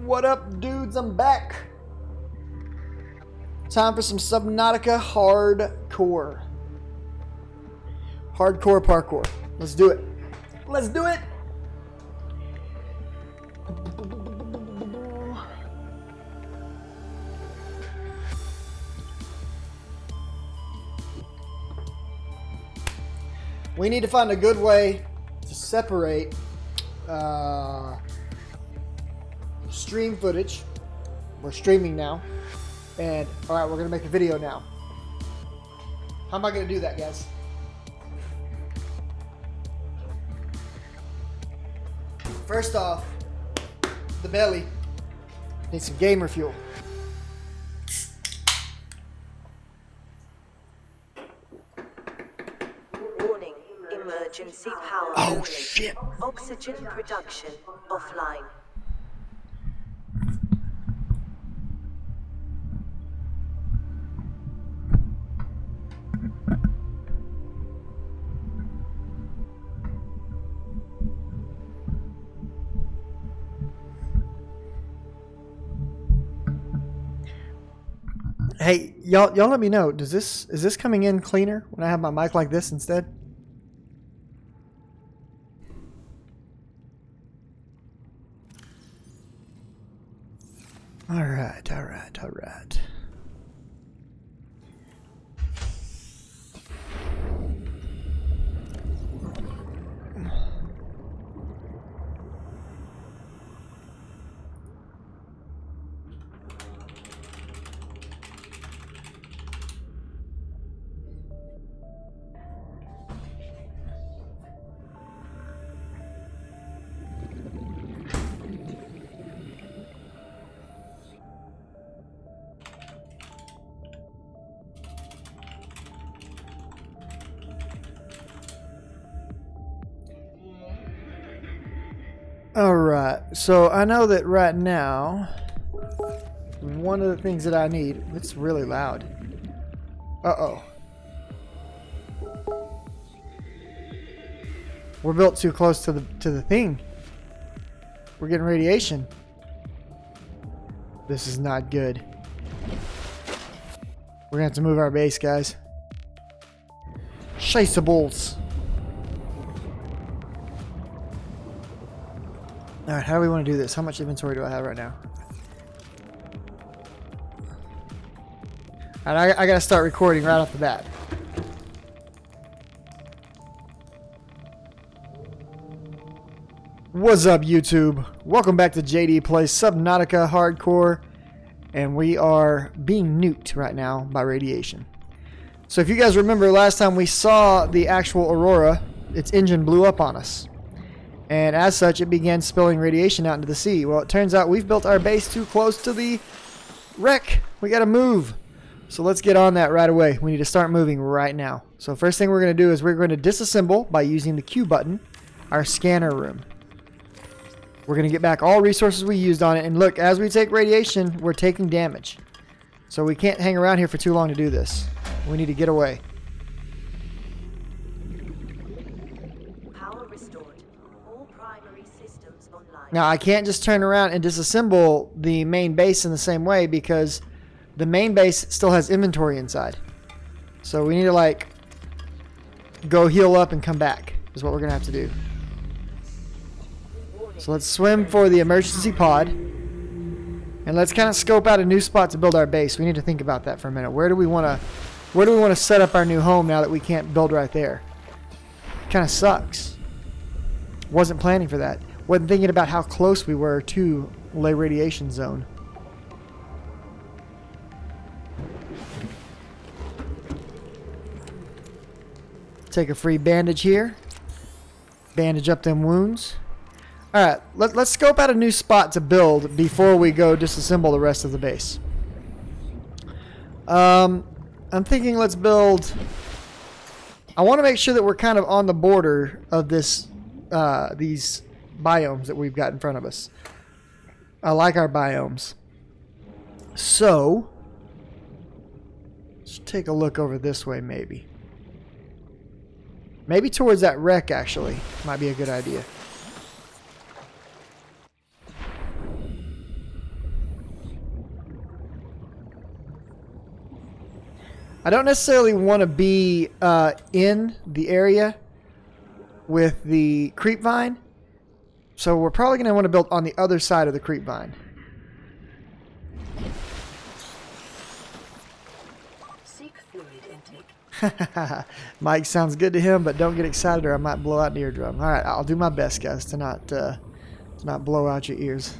What up, dudes? I'm back. Time for some Subnautica hardcore. Hardcore parkour. Let's do it. Let's do it. We need to find a good way to separate stream footage. We're streaming now. And, alright, we're going to make a video now. How am I going to do that, guys? First off, the belly needs some gamer fuel. Warning, emergency power. Oh, shit. Oxygen production offline. Hey, y'all let me know. Is this coming in cleaner when I have my mic like this instead? All right. Alright, so I know that right now, one of the things that I need, it's really loud. Uh-oh. We're built too close to the thing. We're getting radiation. This is not good. We're gonna have to move our base, guys. Chaseables. Alright, how do we want to do this? How much inventory do I have right now? Alright, I gotta start recording right off the bat. What's up, YouTube? Welcome back to JD Plays Subnautica Hardcore. And we are being nuked right now by radiation. So if you guys remember last time we saw the actual Aurora, its engine blew up on us. And as such, it began spilling radiation out into the sea. Well, it turns out we've built our base too close to the wreck. We gotta move. So let's get on that right away. We need to start moving right now. So first thing we're gonna do is we're going to disassemble by using the Q button our scanner room. We're gonna get back all resources we used on it. And look, as we take radiation, we're taking damage. So we can't hang around here for too long to do this. We need to get away. Now, I can't just turn around and disassemble the main base in the same way because the main base still has inventory inside. So we need to, like, go heal up and come back is what we're going to have to do. So let's swim for the emergency pod. And let's kind of scope out a new spot to build our base. We need to think about that for a minute. Where do we want to set up our new home now that we can't build right there? Kind of sucks. Wasn't planning for that. Wasn't thinking about how close we were to the radiation zone. Take a free bandage here. Bandage up them wounds. Alright, let's scope out a new spot to build before we go disassemble the rest of the base. I'm thinking let's build... I want to make sure that we're kind of on the border of this, these biomes that we've got in front of us. I like our biomes. So, let's take a look over this way maybe. Maybe towards that wreck, actually. Might be a good idea. I don't necessarily want to be in the area with the creep vine. So we're probably going to want to build on the other side of the creep vine. Seek fluid intake. Mike, sounds good to him, but don't get excited or I might blow out an eardrum. Alright, I'll do my best, guys, to not blow out your ears.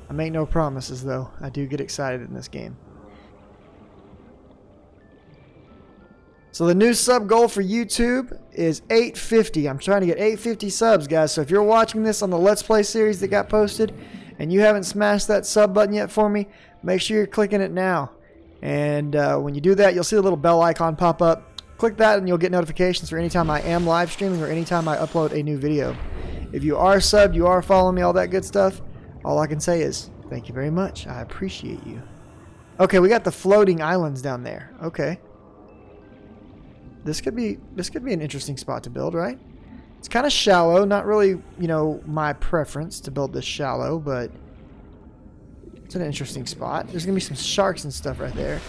I make no promises, though. I do get excited in this game. So the new sub goal for YouTube is 850. I'm trying to get 850 subs, guys. So if you're watching this on the Let's Play series that got posted and you haven't smashed that sub button yet for me, make sure you're clicking it now. And when you do that, you'll see the little bell icon pop up. Click that and you'll get notifications for anytime I am live streaming or anytime I upload a new video. If you are subbed, you are following me, all that good stuff, all I can say is thank you very much. I appreciate you. Okay, we got the floating islands down there. Okay. This could be an interesting spot to build, right? It's kind of shallow, not really, you know, my preference to build this shallow, but it's an interesting spot. There's gonna be some sharks and stuff right there.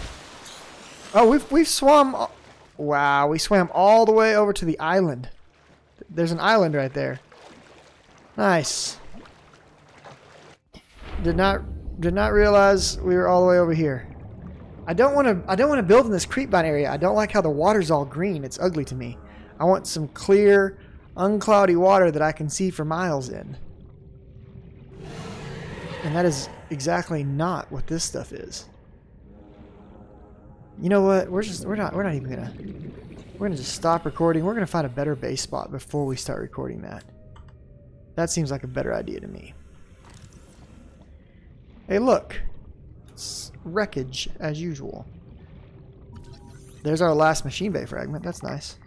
Oh, we've swum. Wow, we swam all the way over to the island. There's an island right there. Nice. Did not realize we were all the way over here. I don't want to build in this creep vine area. I don't like how the water's all green. It's ugly to me. I want some clear, uncloudy water that I can see for miles in. And that is exactly not what this stuff is. You know what? We're gonna just stop recording. We're gonna find a better base spot before we start recording that. That seems like a better idea to me. Hey, look. It's wreckage as usual. There's our last machine bay fragment. That's nice.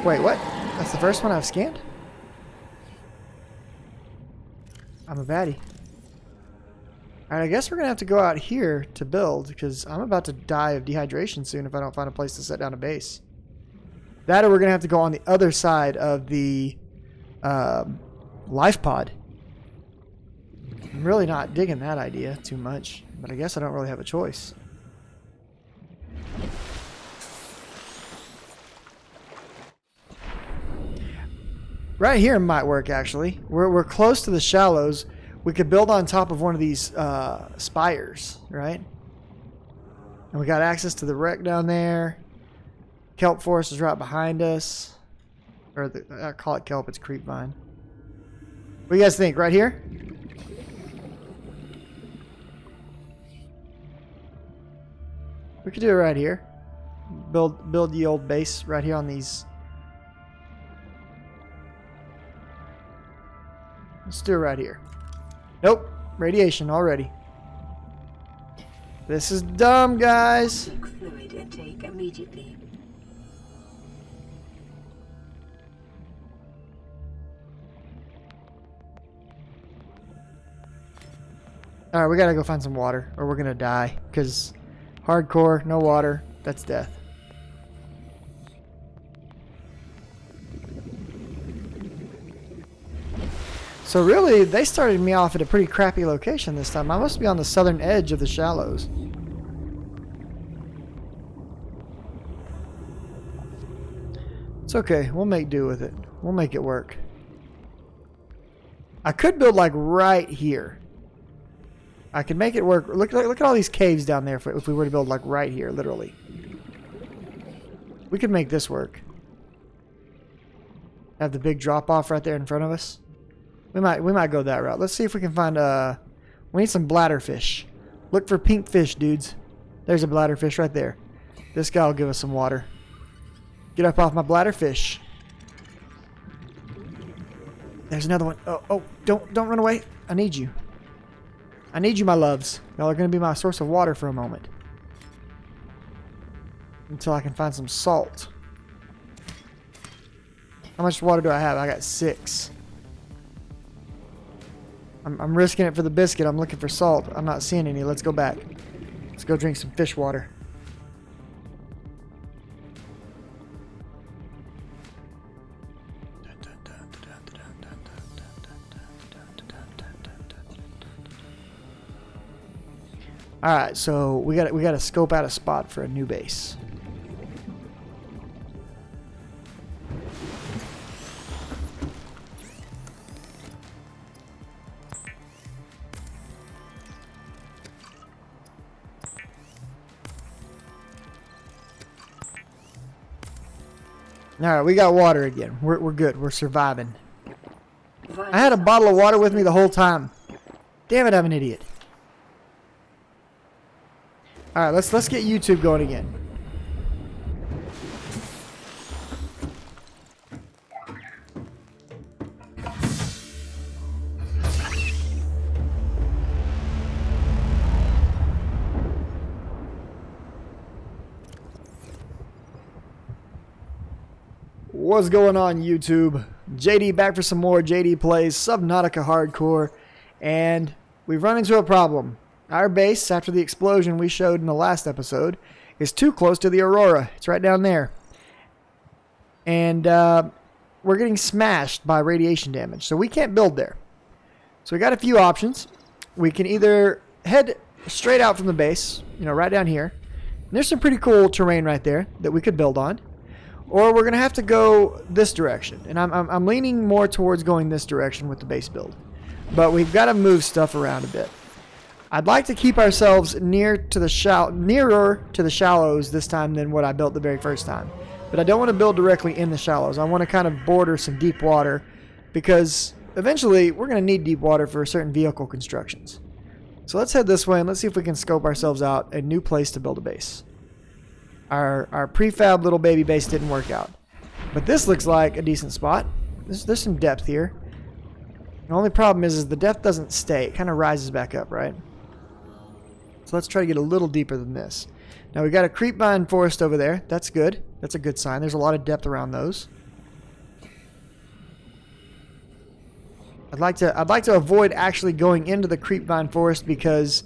Wait, what? That's the first one I've scanned? I'm a baddie. Alright, I guess we're going to have to go out here to build because I'm about to die of dehydration soon if I don't find a place to set down a base. That or we're going to have to go on the other side of the life pod. I'm really not digging that idea too much, but I guess I don't really have a choice. Right here might work, actually. We're close to the shallows. We could build on top of one of these spires, right? And we got access to the wreck down there. Kelp forest is right behind us. Or I call it kelp, it's creep vine. What do you guys think? Right here? We could do it right here. Build the old base right here on these. Let's do it right here. Nope. Radiation already. This is dumb, guys. Seek fluid intake immediately. Alright, we gotta go find some water or we're gonna die. Because hardcore, no water, that's death. So really, they started me off at a pretty crappy location this time. I must be on the southern edge of the shallows. It's okay. We'll make do with it. We'll make it work. I could build like right here. I could make it work. Look at all these caves down there if we were to build like right here, literally. We could make this work. Have the big drop off right there in front of us. We might go that route. Let's see if we can find we need some bladderfish. Look for pink fish, dudes. There's a bladderfish right there. This guy will give us some water. Get up off my bladderfish. There's another one. Oh, don't run away. I need you. I need you, my loves. Y'all are going to be my source of water for a moment. Until I can find some salt. How much water do I have? I got 6. I'm risking it for the biscuit. I'm looking for salt. I'm not seeing any. Let's go back. Let's go drink some fish water. All right, so we got to scope out a spot for a new base. All right, we got water again. We're good. We're surviving. I had a bottle of water with me the whole time. Damn it, I'm an idiot. All right, let's get YouTube going again. What's going on, YouTube? JD back for some more JD Plays Subnautica Hardcore, and we've run into a problem. Our base, after the explosion we showed in the last episode, is too close to the Aurora. It's right down there. And we're getting smashed by radiation damage, so we can't build there. So we got a few options. We can either head straight out from the base, you know, right down here. And there's some pretty cool terrain right there that we could build on. Or we're going to have to go this direction. And I'm leaning more towards going this direction with the base build. But we've got to move stuff around a bit. I'd like to keep ourselves nearer to the shallows this time than what I built the very first time. But I don't want to build directly in the shallows. I want to kind of border some deep water, because eventually we're going to need deep water for certain vehicle constructions. So let's head this way and let's see if we can scope ourselves out a new place to build a base. Our prefab little baby base didn't work out. But this looks like a decent spot. There's some depth here. The only problem is the depth doesn't stay. It kind of rises back up, right? So let's try to get a little deeper than this. Now we got a creepvine forest over there. That's good. That's a good sign. There's a lot of depth around those. I'd like to avoid actually going into the creepvine forest, because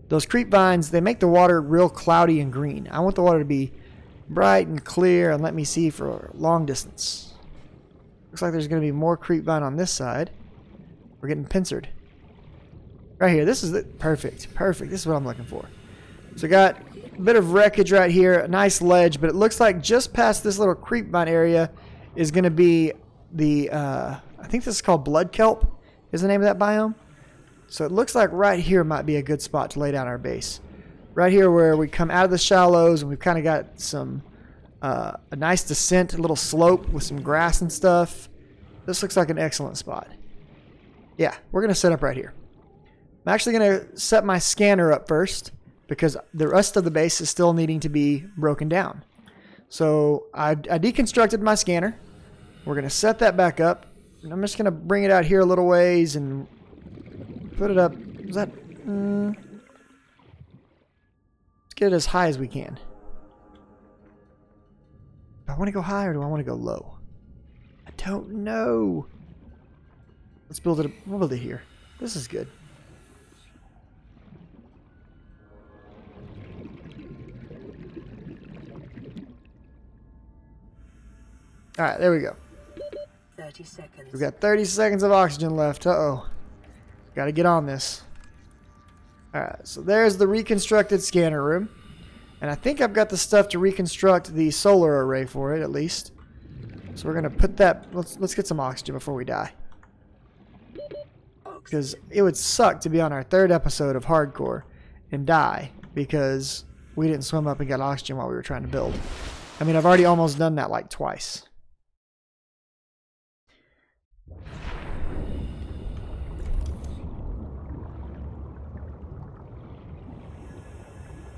those creepvines, they make the water real cloudy and green. I want the water to be bright and clear and let me see for a long distance. Looks like there's going to be more creepvine on this side. We're getting pincered. Right here. This is it. Perfect. Perfect. This is what I'm looking for. So got a bit of wreckage right here. A nice ledge, but it looks like just past this little creepvine area is going to be the, I think this is called blood kelp is the name of that biome. So it looks like right here might be a good spot to lay down our base. Right here where we come out of the shallows and we've kind of got some, a nice descent, a little slope with some grass and stuff. This looks like an excellent spot. Yeah, we're going to set up right here. I'm actually going to set my scanner up first, because the rest of the base is still needing to be broken down. So I deconstructed my scanner. We're going to set that back up. And I'm just going to bring it out here a little ways and put it up. Is that... let's get it as high as we can. Do I want to go high or do I want to go low? I don't know. Let's build it. We'll build it here. This is good. Alright, there we go. 30 seconds. We've got 30 seconds of oxygen left. Uh-oh. Got to get on this. Alright, so there's the reconstructed scanner room. And I think I've got the stuff to reconstruct the solar array for it, at least. So we're going to put that... Let's get some oxygen before we die. Because it would suck to be on our third episode of Hardcore and die because we didn't swim up and get oxygen while we were trying to build. I mean, I've already almost done that like twice.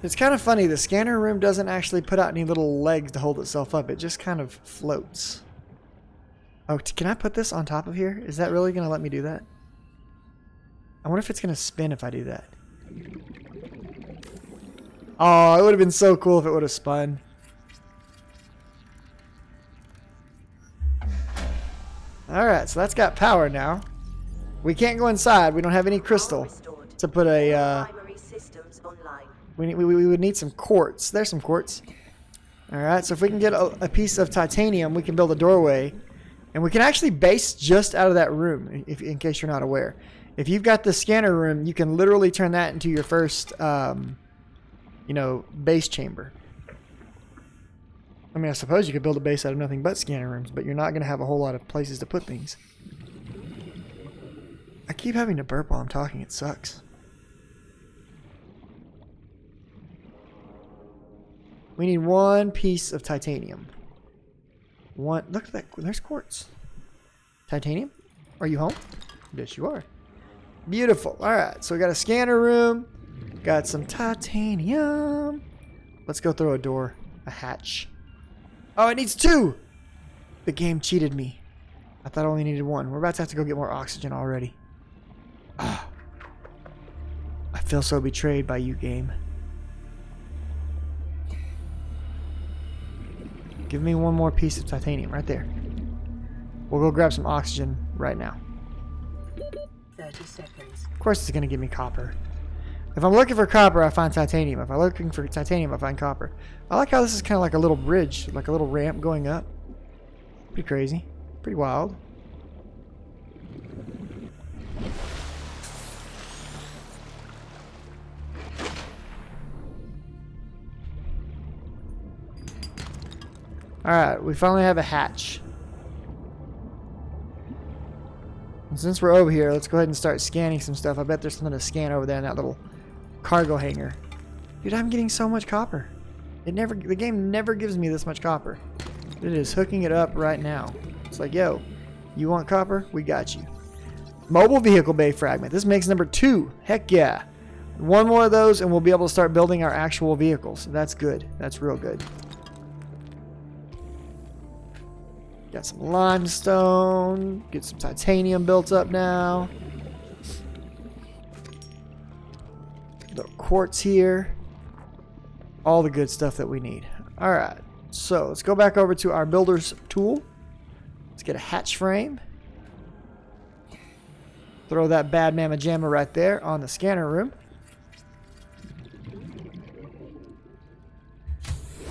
It's kind of funny, the scanner room doesn't actually put out any little legs to hold itself up. It just kind of floats. Oh, can I put this on top of here? Is that really going to let me do that? I wonder if it's going to spin if I do that. Oh, it would have been so cool if it would have spun. Alright, so that's got power now. We can't go inside. We don't have any crystal to put a... We would need some quartz. There's some quartz. Alright, so if we can get a piece of titanium, we can build a doorway. And we can actually base just out of that room, in case you're not aware. If you've got the scanner room, you can literally turn that into your first you know, base chamber. I mean, I suppose you could build a base out of nothing but scanner rooms, but you're not going to have a whole lot of places to put things. I keep having to burp while I'm talking. It sucks. We need 1 piece of titanium. Look at that. There's quartz. Titanium? Are you home? Yes, you are. Beautiful. Alright, so we got a scanner room. Got some titanium. Let's go through a door. A hatch. Oh, it needs 2! The game cheated me. I thought I only needed 1. We're about to have to go get more oxygen already. Ah. I feel so betrayed by you, game. Give me 1 more piece of titanium right there. We'll go grab some oxygen right now. 30 seconds. Of course it's going to give me copper. If I'm looking for copper, I find titanium. If I'm looking for titanium, I find copper. I like how this is kind of like a little bridge, like a little ramp going up. Pretty crazy. Pretty wild. Alright, we finally have a hatch. And since we're over here, let's go ahead and start scanning some stuff. I bet there's something to scan over there in that little cargo hangar. Dude, I'm getting so much copper. The game never gives me this much copper. It is hooking it up right now. It's like, yo, you want copper? We got you. Mobile vehicle bay fragment. This makes number 2. Heck yeah. 1 more of those and we'll be able to start building our actual vehicles. That's good. That's real good. Got some limestone. Get some titanium built up now. Little quartz here. All the good stuff that we need. Alright. So let's go back over to our builder's tool. Let's get a hatch frame. Throw that bad mamma jamma right there on the scanner room.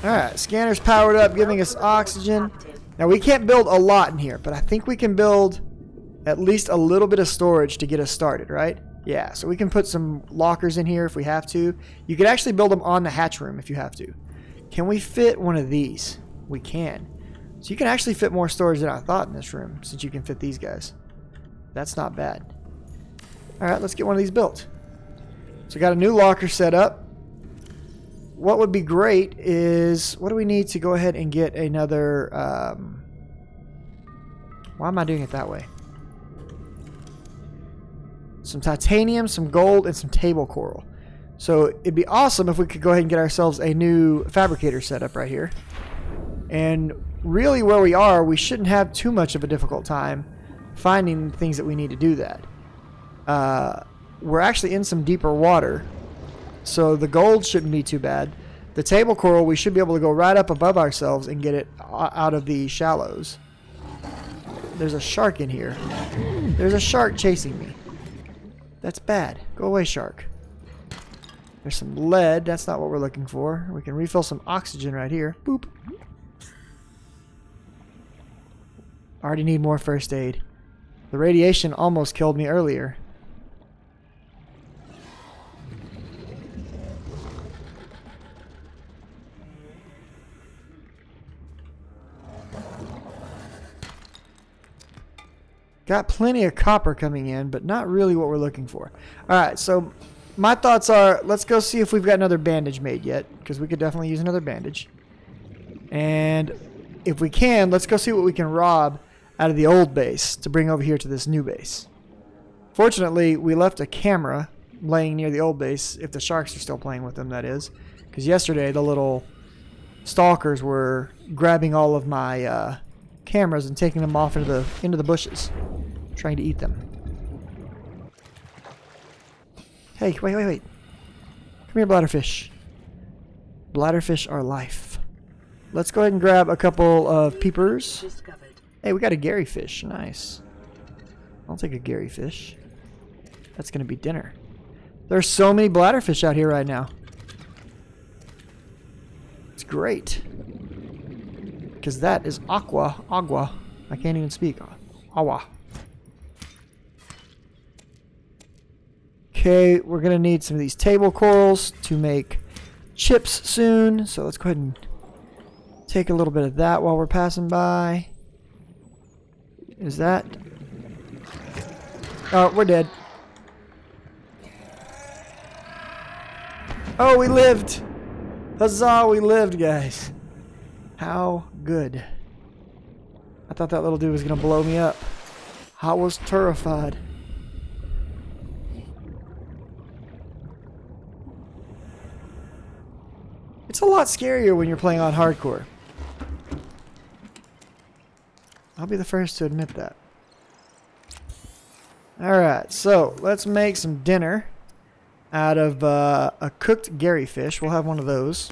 Alright, scanner's powered up, giving us oxygen. Now we can't build a lot in here, but I think we can build at least a little bit of storage to get us started, right? Yeah, so we can put some lockers in here if we have to. You could actually build them on the hatch room if you have to. Can we fit one of these? We can. So you can actually fit more storage than I thought in this room, since you can fit these guys. That's not bad. Alright, let's get one of these built. So we got a new locker set up. What would be great is, what do we need to go ahead and get another, why am I doing it that way? Some titanium, some gold, and some table coral. So it'd be awesome if we could go ahead and get ourselves a new fabricator set up right here. And really where we are, we shouldn't have too much of a difficult time finding things that we need to do that. We're actually in some deeper water. So the gold shouldn't be too bad. The table coral, we should be able to go right up above ourselves and get it out of the shallows. There's a shark in here. There's a shark chasing me. That's bad. Go away, shark. There's some lead. That's not what we're looking for. We can refill some oxygen right here. Boop. Already need more first aid. The radiation almost killed me earlier. Got plenty of copper coming in, but not really what we're looking for. Alright, so my thoughts are, let's go see if we've got another bandage made yet, because we could definitely use another bandage. And if we can, let's go see what we can rob out of the old base to bring over here to this new base. Fortunately, we left a camera laying near the old base, if the sharks are still playing with them, that is. Because yesterday, the little stalkers were grabbing all of my cameras and taking them off into the bushes, trying to eat them. Hey, wait. Come here, bladderfish. Bladderfish are life. Let's go ahead and grab a couple of peepers. Discovered. Hey, we got a Gary fish. Nice. I'll take a Gary fish. That's going to be dinner. There's so many bladderfish out here right now. It's great. Because that is agua. I can't even speak. Agua. Okay, we're going to need some of these table corals to make chips soon, so let's go ahead and take a little bit of that while we're passing by. Is that... Oh, we're dead. Oh, we lived! Huzzah, we lived, guys. How good. I thought that little dude was going to blow me up. I was terrified. It's a lot scarier when you're playing on hardcore. I'll be the first to admit that. Alright, so let's make some dinner out of a cooked Gary fish. We'll have one of those.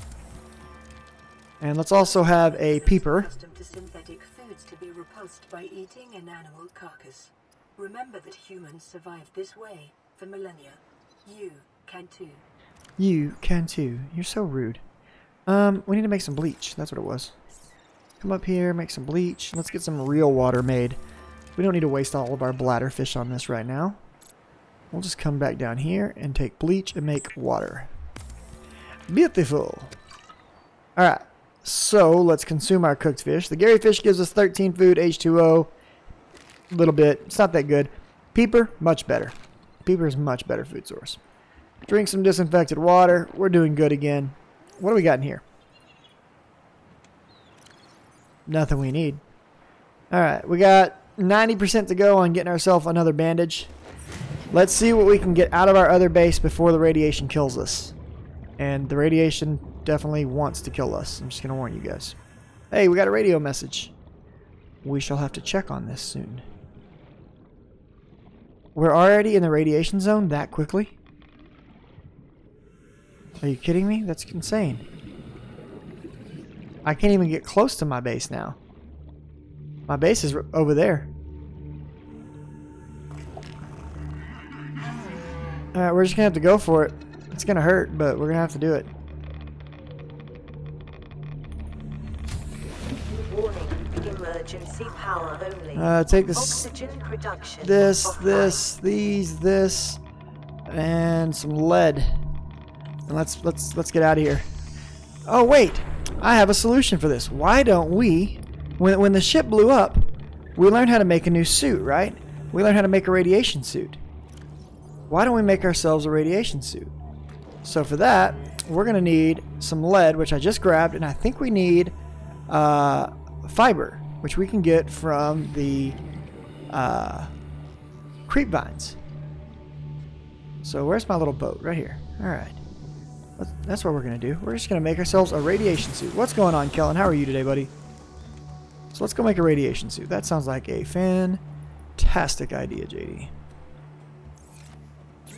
And let's also have a peeper. Accustomed to synthetic foods to be repulsed by eating an animal carcass. Remember that humans survived this way for millennia. You can too. You can too. You're so rude. We need to make some bleach. That's what it was. Come up here, make some bleach. Let's get some real water made. We don't need to waste all of our bladder fish on this right now. We'll just come back down here and take bleach and make water. Beautiful. Alright, so let's consume our cooked fish. The Gary fish gives us 13 food, H2O. A little bit. It's not that good. Peeper, much better. Peeper is much better food source. Drink some disinfected water. We're doing good again. What do we got in here? Nothing we need. Alright, we got 90% to go on getting ourselves another bandage. Let's see what we can get out of our other base before the radiation kills us. And the radiation definitely wants to kill us. I'm just going to warn you guys. Hey, we got a radio message. We shall have to check on this soon. We're already in the radiation zone that quickly? Are you kidding me? That's insane. I can't even get close to my base now. My base is over there. Alright, we're just gonna have to go for it. It's gonna hurt, but we're gonna have to do it. Warning, emergency power only. Take this, Oxygen production this, this, and some lead. And let's get out of here. Oh wait, I have a solution for this. Why don't we, when the ship blew up, we learned how to make a new suit, right? We learned how to make a radiation suit. Why don't we make ourselves a radiation suit? So for that, we're going to need some lead, which I just grabbed, and I think we need fiber, which we can get from the creep vines. So where's my little boat? Right here. Alright. That's what we're going to do. We're just going to make ourselves a radiation suit. What's going on, Kellen? How are you today, buddy? So let's go make a radiation suit. That sounds like a fantastic idea, JD.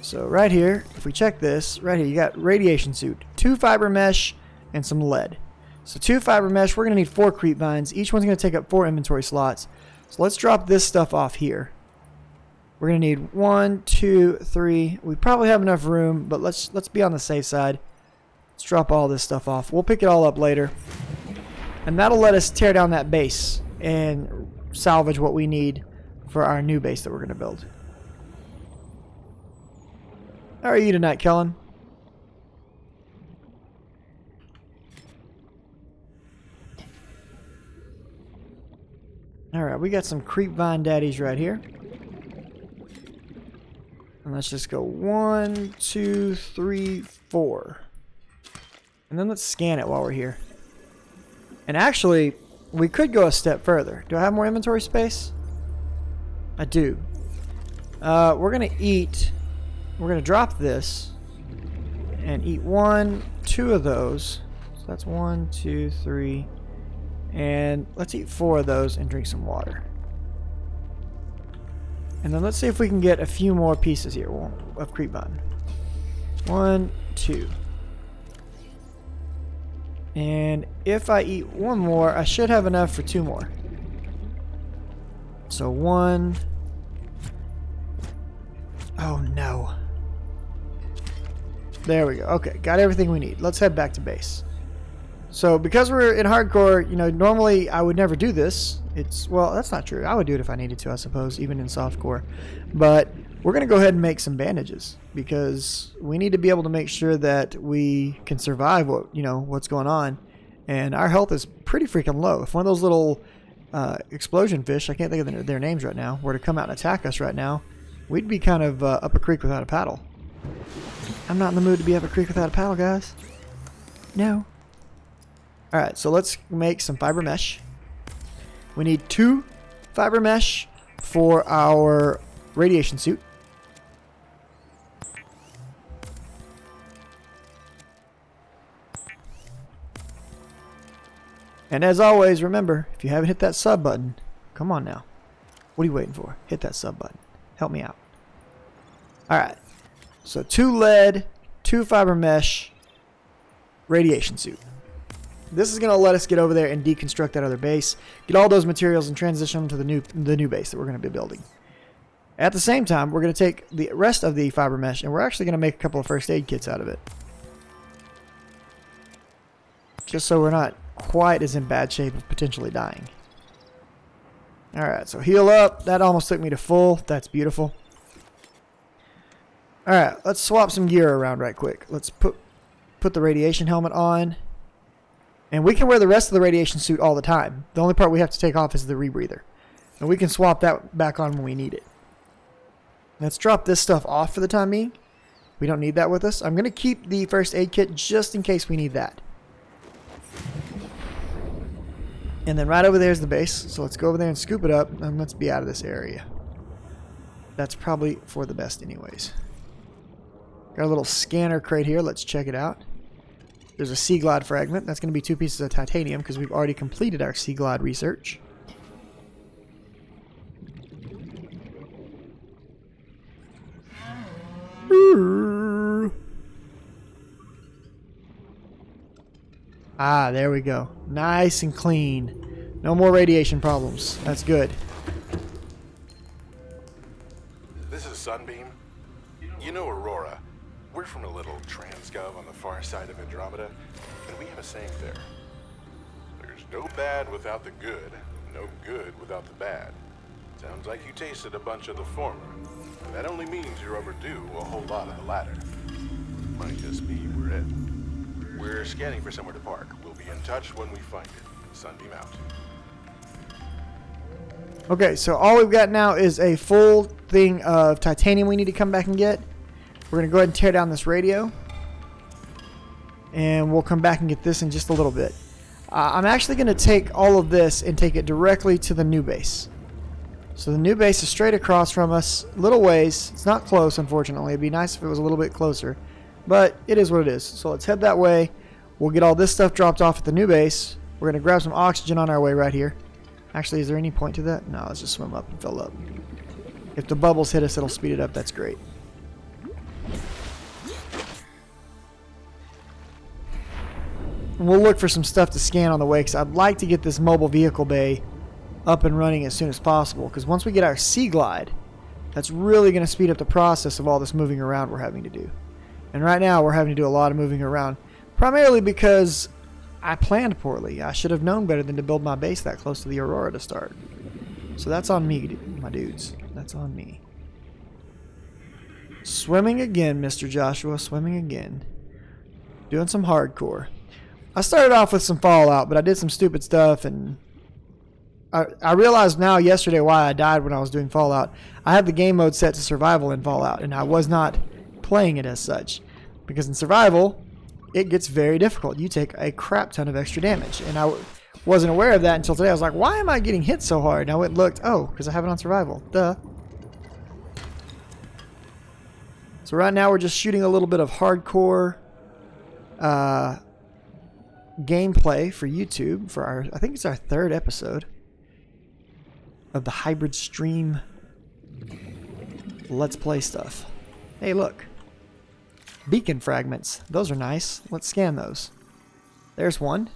So right here, if we check this, right here, you got radiation suit, 2 fiber mesh, and some lead. So 2 fiber mesh, we're going to need 4 creep vines. Each one's going to take up 4 inventory slots. So let's drop this stuff off here. We're going to need 1, 2, 3. We probably have enough room, but let's be on the safe side. Let's drop all this stuff off. We'll pick it all up later. And that'll let us tear down that base and salvage what we need for our new base that we're going to build. How are you tonight, Kellen? Alright, we got some creep vine daddies right here. And let's just go 1, 2, 3, 4. And then let's scan it while we're here. And actually, we could go a step further. Do I have more inventory space? I do. We're going to eat... We're going to drop this and eat 1, 2 of those. So that's 1, 2, 3. And let's eat 4 of those and drink some water. And then let's see if we can get a few more pieces here of creep vine. 1, 2. And if I eat 1 more, I should have enough for 2 more. So 1. Oh no. There we go. Okay, got everything we need. Let's head back to base. So because we're in hardcore, you know, normally I would never do this. Well, that's not true. I would do it if I needed to, I suppose, even in softcore. But we're going to go ahead and make some bandages because we need to be able to make sure that we can survive what's going on. And our health is pretty freaking low. If one of those little explosion fish, I can't think of their names right now, were to come out and attack us right now, we'd be kind of up a creek without a paddle. I'm not in the mood to be up a creek without a paddle, guys. No. Alright, so let's make some fiber mesh. We need 2 fiber mesh for our radiation suit. And as always, remember, if you haven't hit that sub button, come on now. What are you waiting for? Hit that sub button. Help me out. Alright, so 2 lead, 2 fiber mesh, radiation suit. This is going to let us get over there and deconstruct that other base, get all those materials and transition them to the new base that we're going to be building. At the same time, we're going to take the rest of the fiber mesh and we're actually going to make a couple of first aid kits out of it. Just so we're not quite as in bad shape of potentially dying. Alright, so heal up. That almost took me to full. That's beautiful. Alright, let's swap some gear around right quick. Let's put the radiation helmet on. And we can wear the rest of the radiation suit all the time. The only part we have to take off is the rebreather. And we can swap that back on when we need it. Let's drop this stuff off for the time being. We don't need that with us. I'm going to keep the first aid kit just in case we need that. And then right over there is the base. So let's go over there and scoop it up. And let's be out of this area. That's probably for the best anyways. Got a little scanner crate here. Let's check it out. There's a sea glide fragment. That's going to be 2 pieces of titanium because we've already completed our sea glide research. Ah, there we go. Nice and clean. No more radiation problems. That's good. This is Sunbeam. You know Aurora. We're from a little transgov on the far side of Andromeda, and we have a saying there. There's no bad without the good, no good without the bad. Sounds like you tasted a bunch of the former, and that only means you're overdue a whole lot of the latter. Might just be we're it. We're scanning for somewhere to park. We'll be in touch when we find it. Sunbeam out. Okay, so all we've got now is a full thing of titanium we need to come back and get. We're going to go ahead and tear down this radio. And we'll come back and get this in just a little bit. I'm actually going to take all of this and take it directly to the new base. So the new base is straight across from us, a little ways. It's not close, unfortunately. It'd be nice if it was a little bit closer. But it is what it is. So let's head that way. We'll get all this stuff dropped off at the new base. We're going to grab some oxygen on our way right here. Actually, is there any point to that? No, let's just swim up and fill up. If the bubbles hit us, it'll speed it up. That's great. And we'll look for some stuff to scan on the way because I'd like to get this mobile vehicle bay up and running as soon as possible, because once we get our sea glide, that's really going to speed up the process of all this moving around we're having to do. And right now we're having to do a lot of moving around, primarily because I planned poorly. I should have known better than to build my base that close to the Aurora to start. So that's on me, my dudes. That's on me. Swimming again, Mr. Joshua. Swimming again. Doing some hardcore. I started off with some Fallout, but I did some stupid stuff, and I realized now yesterday why I died when I was doing Fallout. I had the game mode set to survival in Fallout, and I was not playing it as such. Because in survival, it gets very difficult. You take a crap ton of extra damage. And I wasn't aware of that until today. I was like, why am I getting hit so hard? And I went and looked. Oh, because I have it on survival. Duh. So right now we're just shooting a little bit of hardcore gameplay for YouTube for our, I think it's our 3rd episode of the hybrid stream let's play stuff. Hey, look. Beacon fragments. Those are nice. Let's scan those. There's one.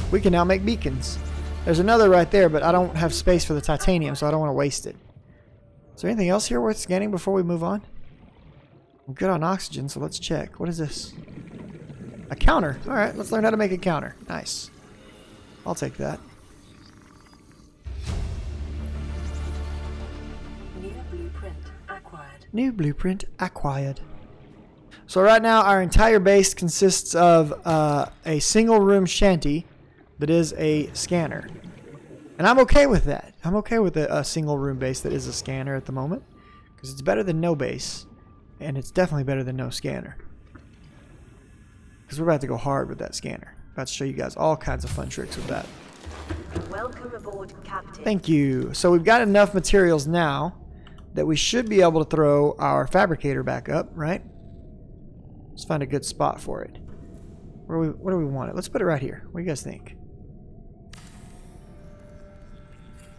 We can now make beacons. There's another right there, but I don't have space for the titanium, so I don't want to waste it. Is there anything else here worth scanning before we move on? I'm good on oxygen, so let's check. What is this? A counter. Alright, let's learn how to make a counter. Nice. I'll take that. New blueprint acquired. New blueprint acquired. So right now our entire base consists of a single room shanty that is a scanner. And I'm okay with that. I'm okay with a single room base that is a scanner at the moment. Because it's better than no base. And it's definitely better than no scanner. Because we're about to go hard with that scanner. About to show you guys all kinds of fun tricks with that. Welcome aboard, Captain. Thank you. So we've got enough materials now that we should be able to throw our fabricator back up, right? Let's find a good spot for it. Where do we want it? Let's put it right here. What do you guys think?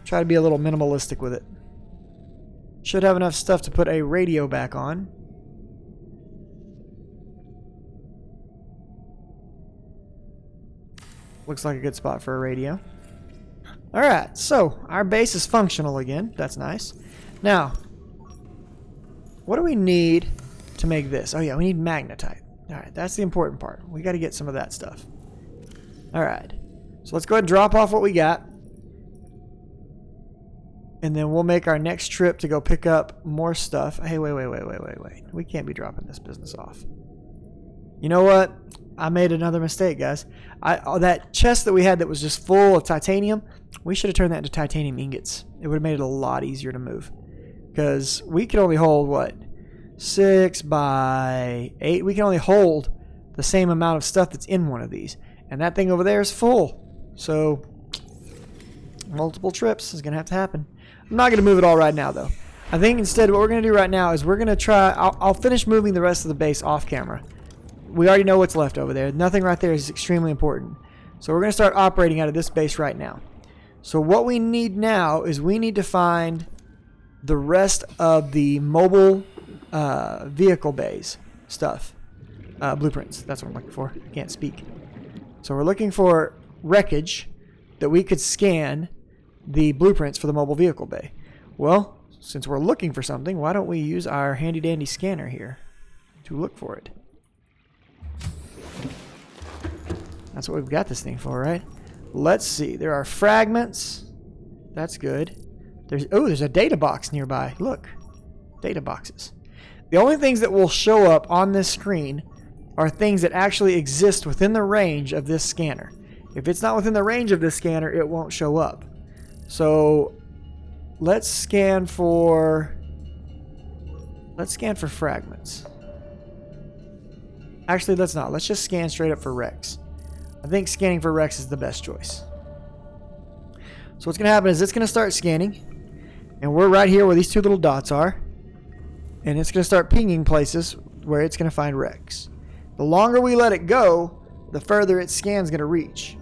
Try to be a little minimalistic with it. Should have enough stuff to put a radio back on. Looks like a good spot for a radio. Alright, so our base is functional again. That's nice. Now, what do we need to make this? Oh yeah, we need magnetite. Alright, that's the important part. We got to get some of that stuff. Alright, so let's go ahead and drop off what we got. And then we'll make our next trip to go pick up more stuff. Hey, wait. We can't be dropping this business off. You know what? I made another mistake, guys. That chest that we had that was just full of titanium, we should have turned that into titanium ingots. It would have made it a lot easier to move. Because we can only hold, what? 6 by 8. We can only hold the same amount of stuff that's in one of these. And that thing over there is full. So, multiple trips is going to have to happen. I'm not going to move it all right now, though. I think instead what we're going to do right now is we're going to try... I'll finish moving the rest of the base off camera. We already know what's left over there. Nothing right there is extremely important. So we're going to start operating out of this base right now. So what we need now is we need to find the rest of the mobile vehicle bays stuff. Blueprints. That's what I'm looking for. I can't speak. So we're looking for wreckage that we could scan the blueprints for the mobile vehicle bay. Well, since we're looking for something, why don't we use our handy dandy scanner here to look for it? That's what we've got this thing for, right? Let's see. There are fragments. That's good. There's a data box nearby. Look. Data boxes. The only things that will show up on this screen are things that actually exist within the range of this scanner. If it's not within the range of this scanner, it won't show up. So let's scan for fragments. Actually, let's not. Let's just scan straight up for wrecks. I think scanning for wrecks is the best choice. So what's going to happen is it's going to start scanning. And we're right here where these two little dots are. And it's going to start pinging places where it's going to find wrecks. The longer we let it go, the further its scan's going to reach.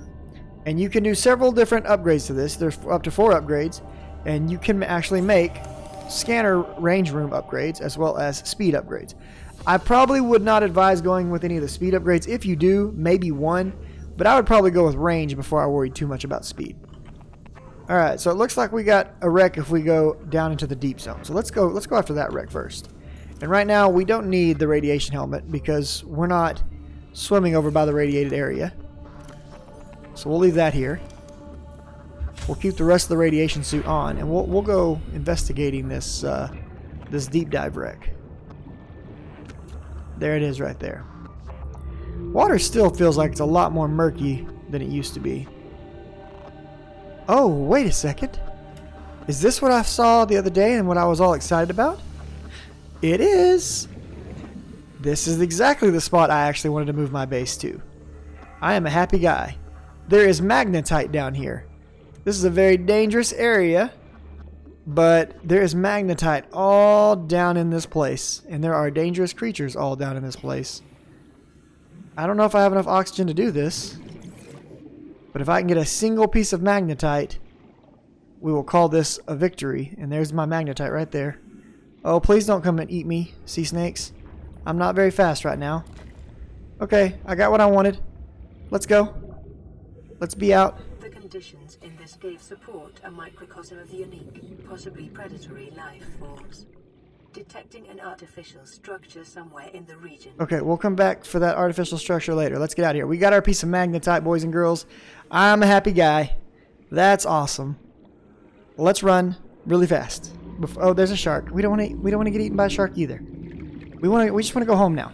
And you can do several different upgrades to this. There's up to 4 upgrades. And you can actually make scanner range room upgrades as well as speed upgrades. I probably would not advise going with any of the speed upgrades. If you do, maybe one. But I would probably go with range before I worried too much about speed. Alright, so it looks like we got a wreck if we go down into the deep zone. So let's go after that wreck first. And right now we don't need the radiation helmet because we're not swimming over by the radiated area. So we'll leave that here. We'll keep the rest of the radiation suit on and we'll go investigating this this deep dive wreck. There it is right there. Water still feels like it's a lot more murky than it used to be. Oh, wait a second. Is this what I saw the other day and what I was all excited about? It is. This is exactly the spot I actually wanted to move my base to. I am a happy guy. There is magnetite down here. This is a very dangerous area, but there is magnetite all down in this place, and there are dangerous creatures all down in this place. I don't know if I have enough oxygen to do this, but if I can get a single piece of magnetite, we will call this a victory. And there's my magnetite right there. Oh, please don't come and eat me, sea snakes. I'm not very fast right now. Okay, I got what I wanted. Let's go. Let's be out. The conditions in this cave support a microcosm of unique, possibly predatory life forms. Detecting an artificial structure somewhere in the region. Okay, we'll come back for that artificial structure later. Let's get out of here. We got our piece of magnetite, boys and girls. I'm a happy guy. That's awesome. Let's run really fast. Oh, there's a shark. We don't want to get eaten by a shark either. We just want to go home now.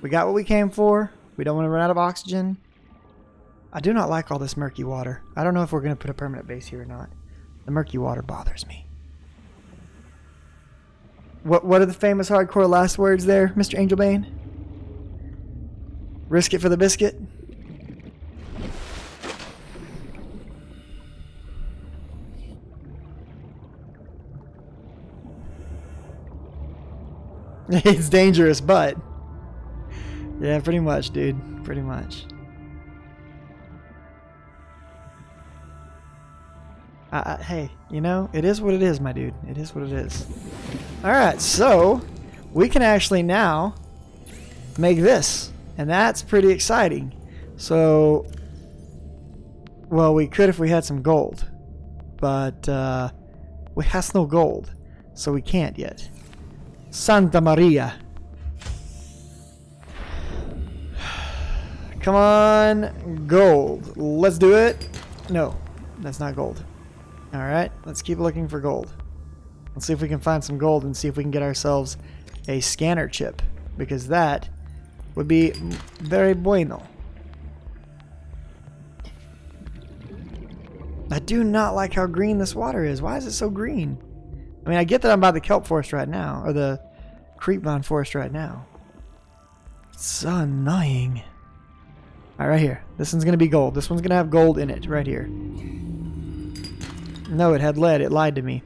We got what we came for. We don't want to run out of oxygen. I do not like all this murky water. I don't know if we're going to put a permanent base here or not. The murky water bothers me. What are the famous hardcore last words there, Mr. Angelbane? Risk it for the biscuit? It's dangerous, but... yeah, pretty much, dude. Pretty much. Hey, you know, it is what it is, my dude. It is what it is. Alright, so we can actually now make this. And that's pretty exciting. So, well, we could if we had some gold. But we has no gold. So we can't yet. Santa Maria. Come on, gold. Let's do it. No, that's not gold. Alright, let's keep looking for gold. Let's see if we can find some gold and see if we can get ourselves a scanner chip. Because that would be very bueno. I do not like how green this water is. Why is it so green? I mean, I get that I'm by the kelp forest right now. Or the creepvine forest right now. It's so annoying. Alright, right here. This one's going to be gold. This one's going to have gold in it. Right here. No, it had lead. It lied to me.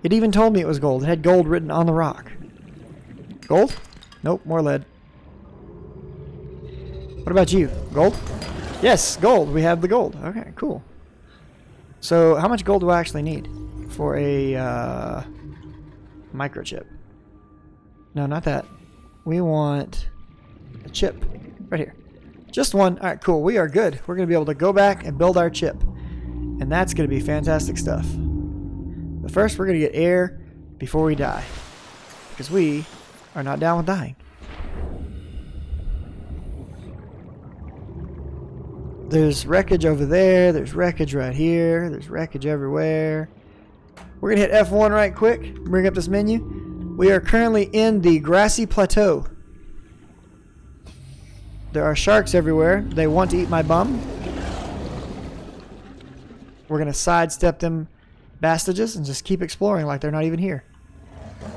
It even told me it was gold. It had gold written on the rock. Gold? Nope, more lead. What about you? Gold? Yes, gold. We have the gold. Okay, cool. So, how much gold do I actually need for a microchip? No, not that. We want a chip. Right here. Just one. Alright, cool. We are good. We're going to be able to go back and build our chip. And that's going to be fantastic stuff. But first, we're going to get air before we die. Because we are not down with dying. There's wreckage over there. There's wreckage right here. There's wreckage everywhere. We're going to hit F1 right quick. Bring up this menu. We are currently in the grassy plateau. There are sharks everywhere. They want to eat my bum. We're going to sidestep them bastages and just keep exploring like they're not even here.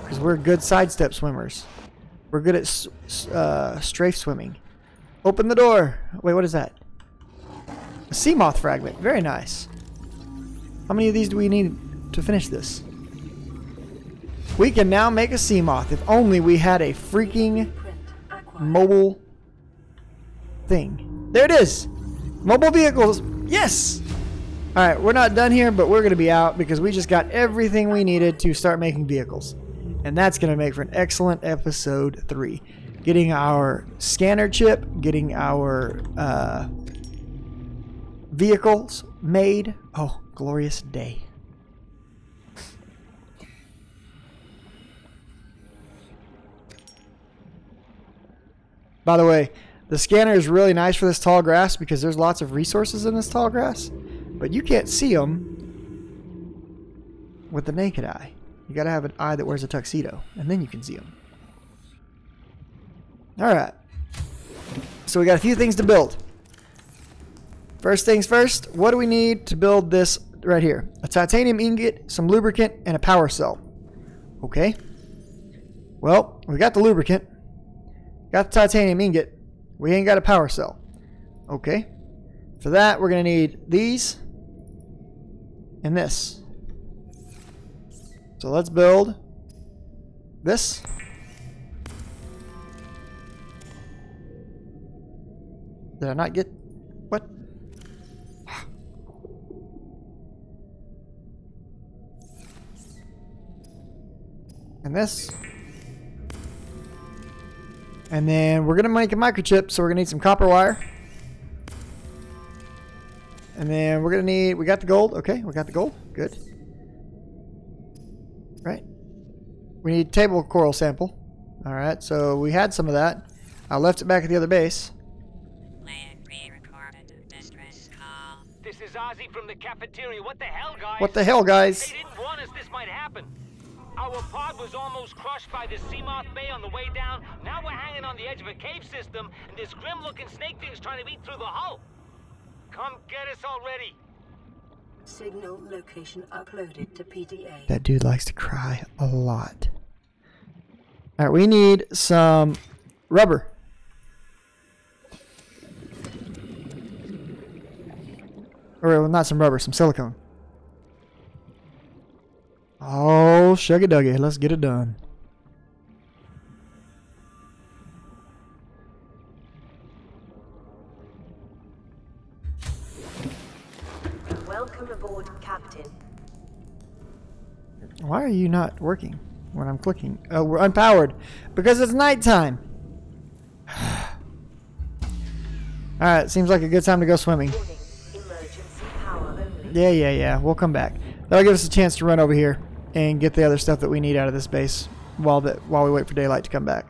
Because we're good sidestep swimmers. We're good at strafe swimming. Open the door. Wait, what is that? A sea moth fragment. Very nice. How many of these do we need to finish this? We can now make a sea moth. If only we had a freaking mobile thing. There it is. Mobile vehicles. Yes. Alright, we're not done here, but we're going to be out because we just got everything we needed to start making vehicles. And that's going to make for an excellent episode 3. Getting our scanner chip, getting our vehicles made. Oh, glorious day. By the way, the scanner is really nice for this tall grass because there's lots of resources in this tall grass. But you can't see them with the naked eye. You gotta have an eye that wears a tuxedo, and then you can see them. Alright. So we got a few things to build. First things first, what do we need to build this right here? A titanium ingot, some lubricant, and a power cell. Okay. Well, we got the lubricant. Got the titanium ingot. We ain't got a power cell. Okay. For that, we're going to need these and this. So let's build this. Did I not get... What? And this. And then we're going to make a microchip, so we're going to need some copper wire. And then we're going to need... We got the gold. Okay, we got the gold. Good. Right. We need table coral sample. Alright, so we had some of that. I left it back at the other base. This is Ozzy from the cafeteria. What the hell, guys? What the hell, guys? They didn't warn us this might happen. Our pod was almost crushed by the Seamoth Bay on the way down. Now we're hanging on the edge of a cave system, and this grim-looking snake thing's trying to eat through the hull. Come get us already. Signal location uploaded to PDA. That dude likes to cry a lot. Alright, we need some rubber. Or well, not some rubber, some silicone. Oh, shuggy duggy, let's get it done. Welcome aboard, Captain. Why are you not working when I'm clicking? Oh, we're unpowered because it's nighttime. Alright, seems like a good time to go swimming. Warning, emergency power only. Yeah. We'll come back. That'll give us a chance to run over here and get the other stuff that we need out of this base while we wait for daylight to come back.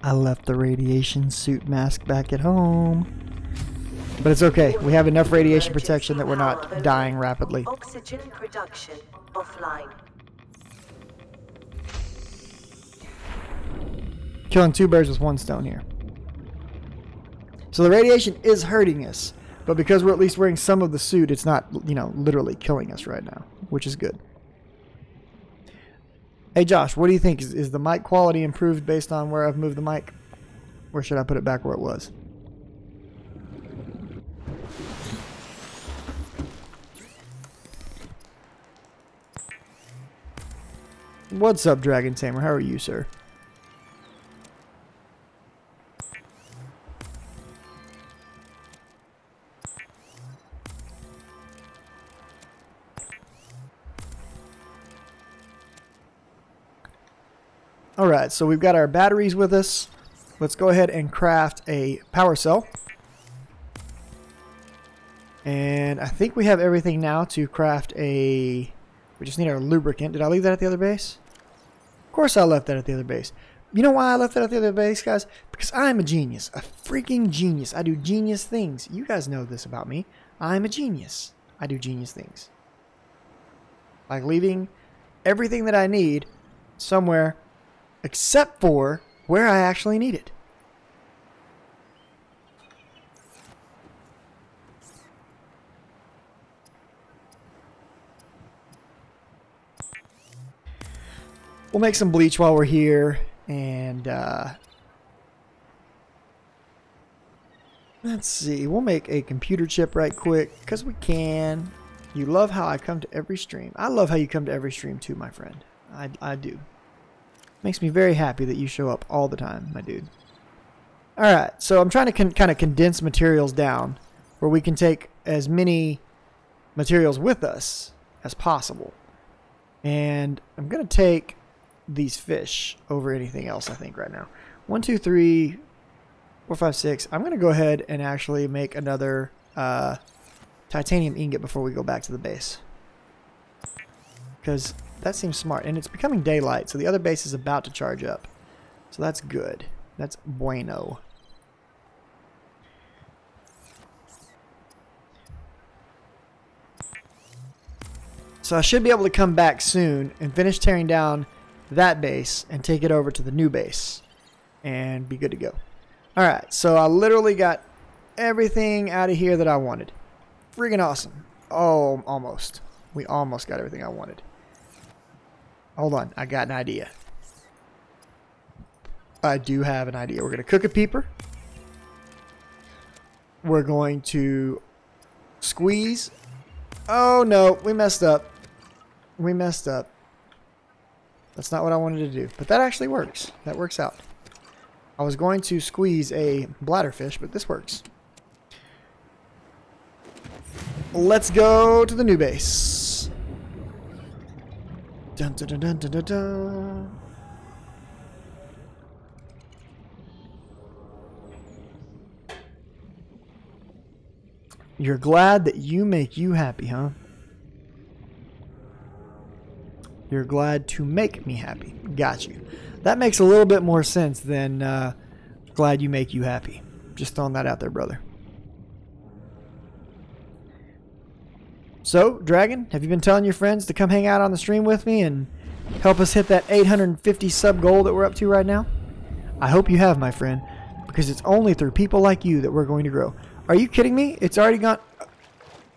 I left the radiation suit mask back at home. But it's okay. We have enough radiation protection that we're not dying rapidly. Oxygen production offline. Killing 2 birds with 1 stone here. So the radiation is hurting us. But because we're at least wearing some of the suit, it's not, you know, literally killing us right now. Which is good. Hey Josh, what do you think? Is the mic quality improved based on where I've moved the mic? Or should I put it back where it was? What's up, Dragon Tamer? How are you, sir? Alright, so we've got our batteries with us. Let's go ahead and craft a power cell. And I think we have everything now to craft a... We just need our lubricant. Did I leave that at the other base? Of course I left that at the other base. You know why I left that at the other base, guys? Because I'm a genius. A freaking genius. I do genius things. You guys know this about me. I'm a genius. I do genius things. Like leaving everything that I need somewhere except for where I actually need it. We'll make some bleach while we're here, and let's see, we'll make a computer chip right quick, because we can. You love how I come to every stream. I love how you come to every stream too, my friend. I do. Makes me very happy that you show up all the time, my dude. Alright, so I'm trying to kind of condense materials down where we can take as many materials with us as possible. And I'm going to take these fish over anything else, I think, right now. 1, 2, 3, 4, 5, 6. I'm going to go ahead and actually make another titanium ingot before we go back to the base. Because That seems smart. And it's becoming daylight, so the other base is about to charge up. So that's good. That's bueno. So I should be able to come back soon and finish tearing down that base and take it over to the new base and be good to go. Alright, so I literally got everything out of here that I wanted. Freaking awesome. Oh, almost. We almost got everything I wanted. Hold on, I got an idea. I do have an idea. We're going to cook a peeper. We're going to squeeze. Oh no, we messed up. We messed up. That's not what I wanted to do. But that actually works. That works out. I was going to squeeze a bladderfish, but this works. Let's go to the new base. Dun, dun, dun, dun, dun, dun, dun. You're glad that you make you happy, huh? You're glad to make me happy. Got you. That makes a little bit more sense than glad you make you happy. Just throwing that out there, brother. So, Dragon, have you been telling your friends to come hang out on the stream with me and help us hit that 850 sub goal that we're up to right now? I hope you have, my friend, because it's only through people like you that we're going to grow. Are you kidding me? It's already gone.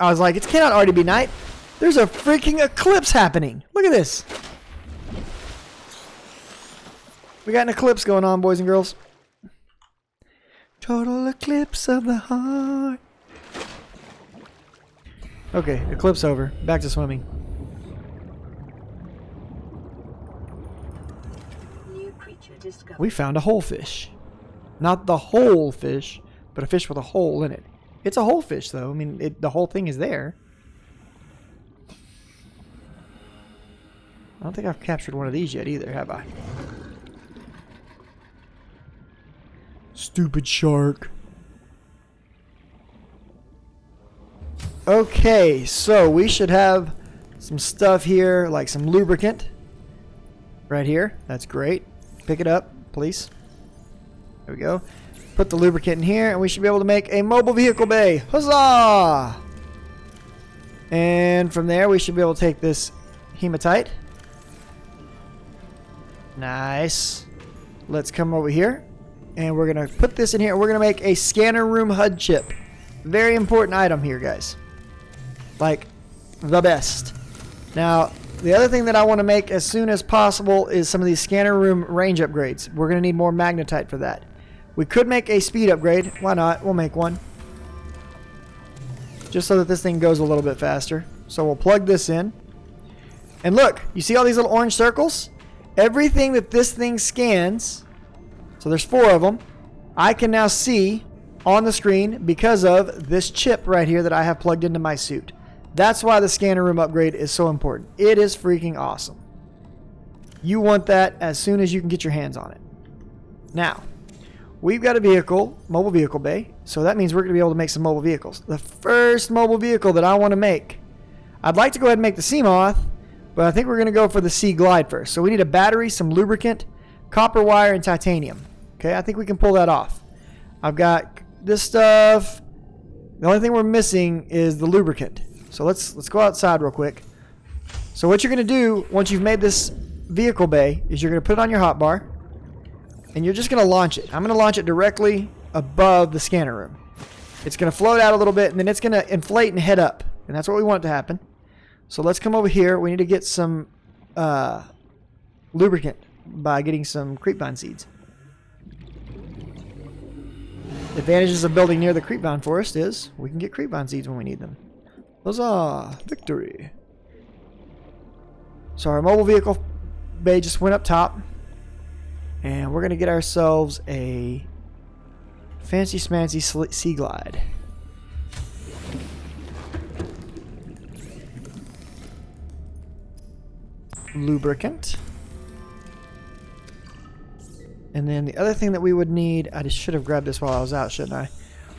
I was like, it cannot already be night. There's a freaking eclipse happening. Look at this. We got an eclipse going on, boys and girls. Total eclipse of the heart. Okay, eclipse over. Back to swimming. New creature discovered. We found a whole fish. Not the whole fish, but a fish with a hole in it. It's a whole fish, though. I mean, the whole thing is there. I don't think I've captured one of these yet either, have I? Stupid shark. Okay, so we should have some stuff here, like some lubricant. Right here. That's great. Pick it up, please. There we go. Put the lubricant in here, and we should be able to make a mobile vehicle bay. Huzzah! And from there, we should be able to take this hematite. Nice. Let's come over here, and we're going to put this in here. We're going to make a scanner room HUD chip. Very important item here, guys. Like, the best. Now, the other thing that I want to make as soon as possible is some of these scanner room range upgrades. We're going to need more magnetite for that. We could make a speed upgrade. Why not? We'll make one. Just so that this thing goes a little bit faster. So we'll plug this in. And look, you see all these little orange circles? Everything that this thing scans, so there's 4 of them, I can now see on the screen because of this chip right here that I have plugged into my suit. That's why the scanner room upgrade is so important. It is freaking awesome. You want that as soon as you can get your hands on it. Now, we've got a vehicle, mobile vehicle bay, so that means we're going to be able to make some mobile vehicles. The first mobile vehicle that I want to make, I'd like to go ahead and make the Seamoth, but I think we're going to go for the Sea Glide first. So we need a battery, some lubricant, copper wire, and titanium. Okay, I think we can pull that off. I've got this stuff. The only thing we're missing is the lubricant. So let's go outside real quick. So what you're going to do once you've made this vehicle bay is you're going to put it on your hotbar, and you're just going to launch it. I'm going to launch it directly above the scanner room. It's going to float out a little bit, and then it's going to inflate and head up. And that's what we want to happen. So let's come over here. We need to get some lubricant by getting some creepvine seeds. The advantages of building near the creepvine forest is we can get creepvine seeds when we need them. Huzzah! Victory! So our mobile vehicle bay just went up top. And we're going to get ourselves a fancy smancy Sea Glide. Lubricant. And then the other thing that we would need, I just should have grabbed this while I was out, shouldn't I?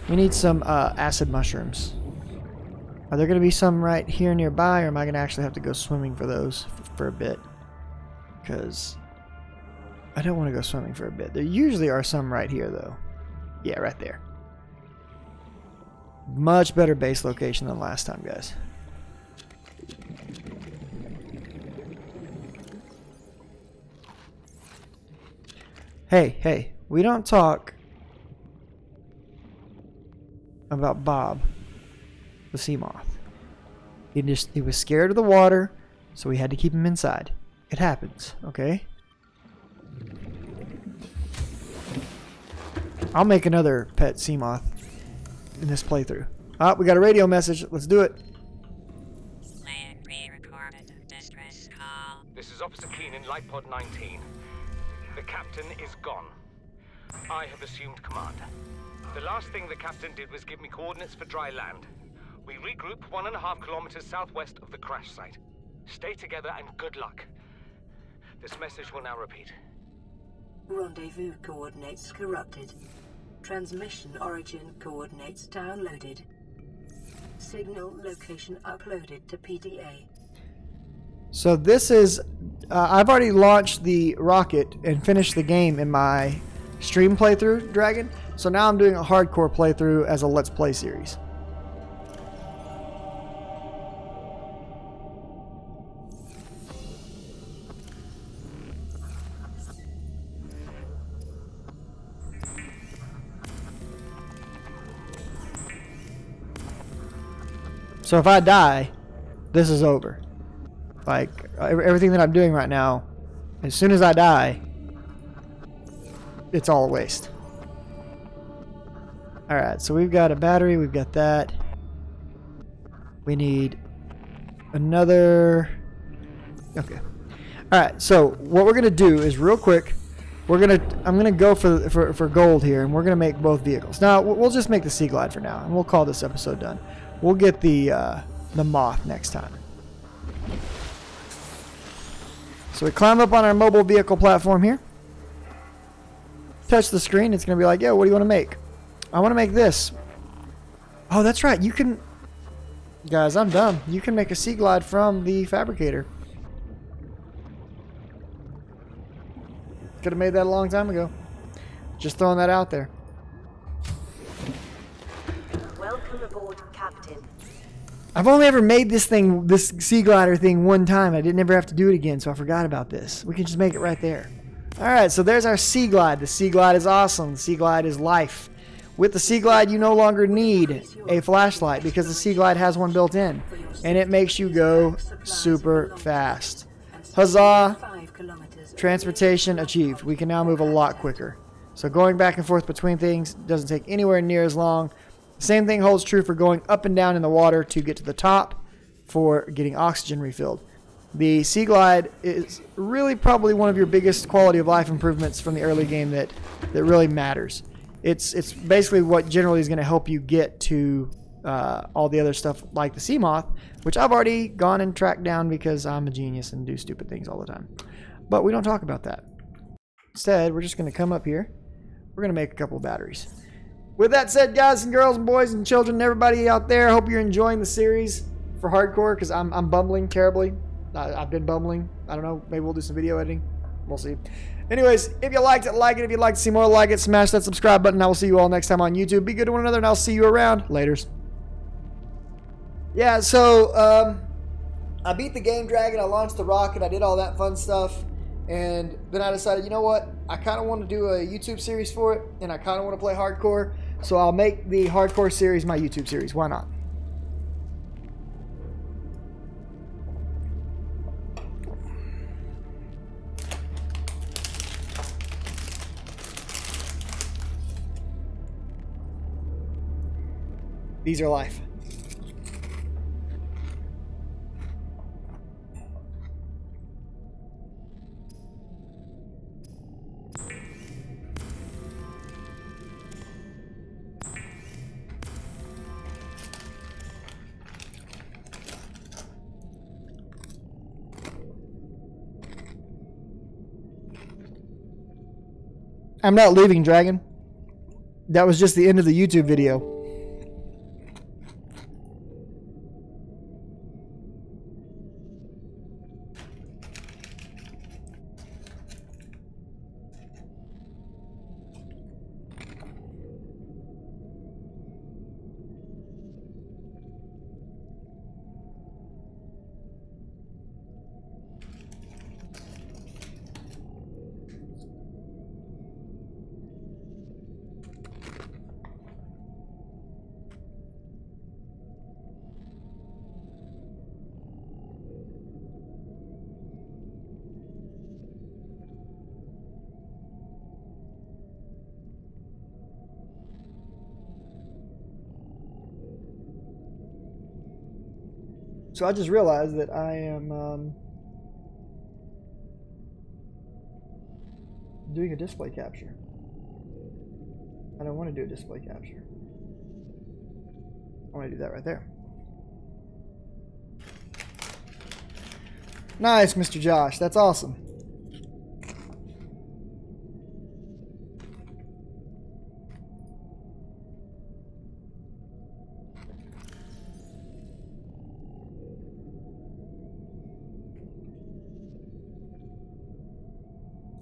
We need some acid mushrooms. Are there going to be some right here nearby, or am I going to actually have to go swimming for those for a bit? Because I don't want to go swimming for a bit. There usually are some right here, though. Yeah, right there. Much better base location than last time, guys. Hey, we don't talk about Bob, the sea moth. He was scared of the water, so we had to keep him inside. It happens, okay? I'll make another pet sea moth in this playthrough. Ah, we got a radio message. Let's do it. This is Officer Keen in Light Pod 19. The captain is gone. I have assumed command. The last thing the captain did was give me coordinates for dry land. We regroup 1.5 kilometers southwest of the crash site. Stay together and good luck. This message will now repeat. Rendezvous coordinates corrupted. Transmission origin coordinates downloaded. Signal location uploaded to PDA. So this is... I've already launched the rocket and finished the game in my stream playthrough, Dragon. So now I'm doing a hardcore playthrough as a Let's Play series. So if I die, this is over. Like, everything that I'm doing right now, as soon as I die, it's all a waste. Alright, so we've got a battery, we've got that. We need another... Okay. Alright, so what we're going to do is real quick, I'm going to go for gold here, and we're going to make both vehicles. Now, we'll just make the Sea Glide for now, and we'll call this episode done. We'll get the Moth next time. So we climb up on our mobile vehicle platform here. Touch the screen. It's going to be like, yeah, what do you want to make? I want to make this. Oh, that's right. You can... Guys, I'm dumb. You can make a Sea Glide from the fabricator. Could have made that a long time ago. Just throwing that out there. Welcome aboard, Captain. I've only ever made this Sea Glider thing one time. I didn't ever have to do it again, so I forgot about this. We can just make it right there. Alright, so there's our Sea Glide. The Sea Glide is awesome. The Sea Glide is life. With the Sea Glide, you no longer need a flashlight because the Sea Glide has one built in. And it makes you go super fast. Huzzah! Transportation achieved. We can now move a lot quicker. So going back and forth between things doesn't take anywhere near as long. Same thing holds true for going up and down in the water to get to the top for getting oxygen refilled. The Sea Glide is really probably one of your biggest quality of life improvements from the early game that really matters. It's basically what generally is going to help you get to all the other stuff like the Sea Moth, which I've already gone and tracked down because I'm a genius and do stupid things all the time. But we don't talk about that. Instead, we're just going to come up here. We're going to make a couple of batteries. With that said, guys and girls and boys and children and everybody out there, I hope you're enjoying the series for hardcore because I'm bumbling terribly. I've been bumbling. I don't know. Maybe we'll do some video editing. We'll see. Anyways, if you liked it, like it. If you'd like to see more, like it. Smash that subscribe button. I will see you all next time on YouTube. Be good to one another, and I'll see you around. Laters. Yeah, so I beat the game, Dragon. I launched the rocket. I did all that fun stuff. And then I decided, you know what? I kind of want to do a YouTube series for it, and I kind of want to play hardcore. So I'll make the hardcore series my YouTube series. Why not? These are life. I'm not leaving, Dragon. That was just the end of the YouTube video. So I just realized that I am doing a display capture. I don't want to do a display capture. I want to do that right there. Nice, Mr. Josh. That's awesome.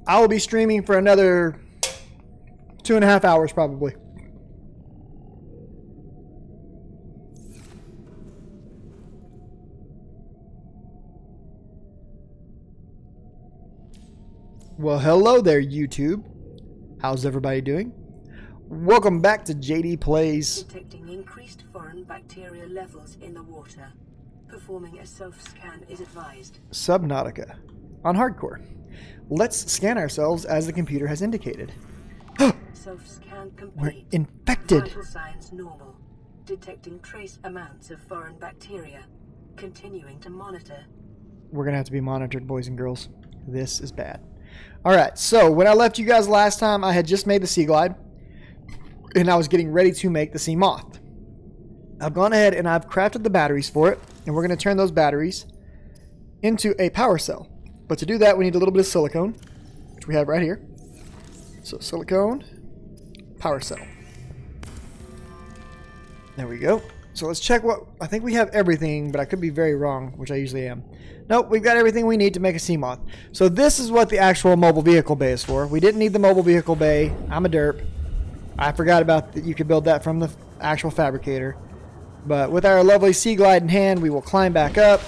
I will be streaming for another 2.5 hours probably. Well, hello there, YouTube. How's everybody doing? Welcome back to JD Plays. Detecting increased foreign bacteria levels in the water. Performing a self-scan is advised. Subnautica on hardcore. Let's scan ourselves as the computer has indicated. Self-scan complete. We're infected. Vital signs normal. Detecting trace amounts of foreign bacteria. Continuing to monitor. We're going to have to be monitored, boys and girls. This is bad. Alright, so when I left you guys last time, I had just made the Sea Glide. And I was getting ready to make the Sea Moth. I've gone ahead and I've crafted the batteries for it. And we're going to turn those batteries into a power cell. But to do that, we need a little bit of silicone, which we have right here. So silicone, power cell. There we go. So let's check what, I think we have everything, but I could be very wrong, which I usually am. Nope, we've got everything we need to make a Sea Moth. So this is what the actual mobile vehicle bay is for. We didn't need the mobile vehicle bay. I'm a derp. I forgot about that. You could build that from the actual fabricator. But with our lovely Sea Glide in hand, we will climb back up.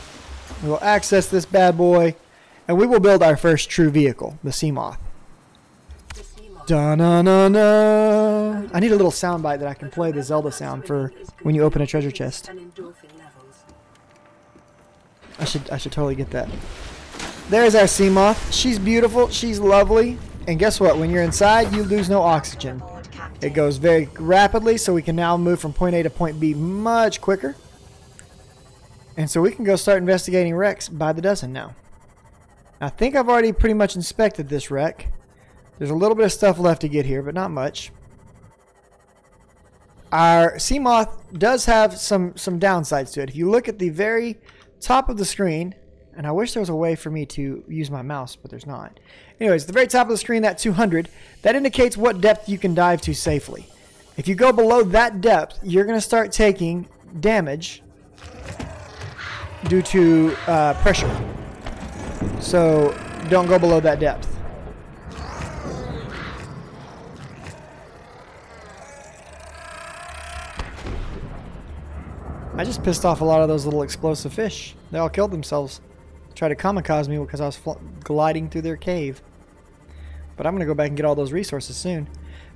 We will access this bad boy. And we will build our first true vehicle, the Sea Moth. Da-na-na-na. I need a little sound bite that I can play the Zelda sound for when you open a treasure chest. I should totally get that. There's our Sea Moth. She's beautiful. She's lovely. And guess what? When you're inside, you lose no oxygen. It goes very rapidly, so we can now move from point A to point B much quicker. And so we can go start investigating wrecks by the dozen now. I think I've already pretty much inspected this wreck. There's a little bit of stuff left to get here, but not much. Our Sea Moth does have some downsides to it. If you look at the very top of the screen, and I wish there was a way for me to use my mouse, but there's not. Anyways, the very top of the screen, that 200, that indicates what depth you can dive to safely. If you go below that depth, you're going to start taking damage due to pressure. So don't go below that depth. I just pissed off a lot of those little explosive fish. They all killed themselves. Tried to kamikaze me because I was gliding through their cave. But I'm going to go back and get all those resources soon.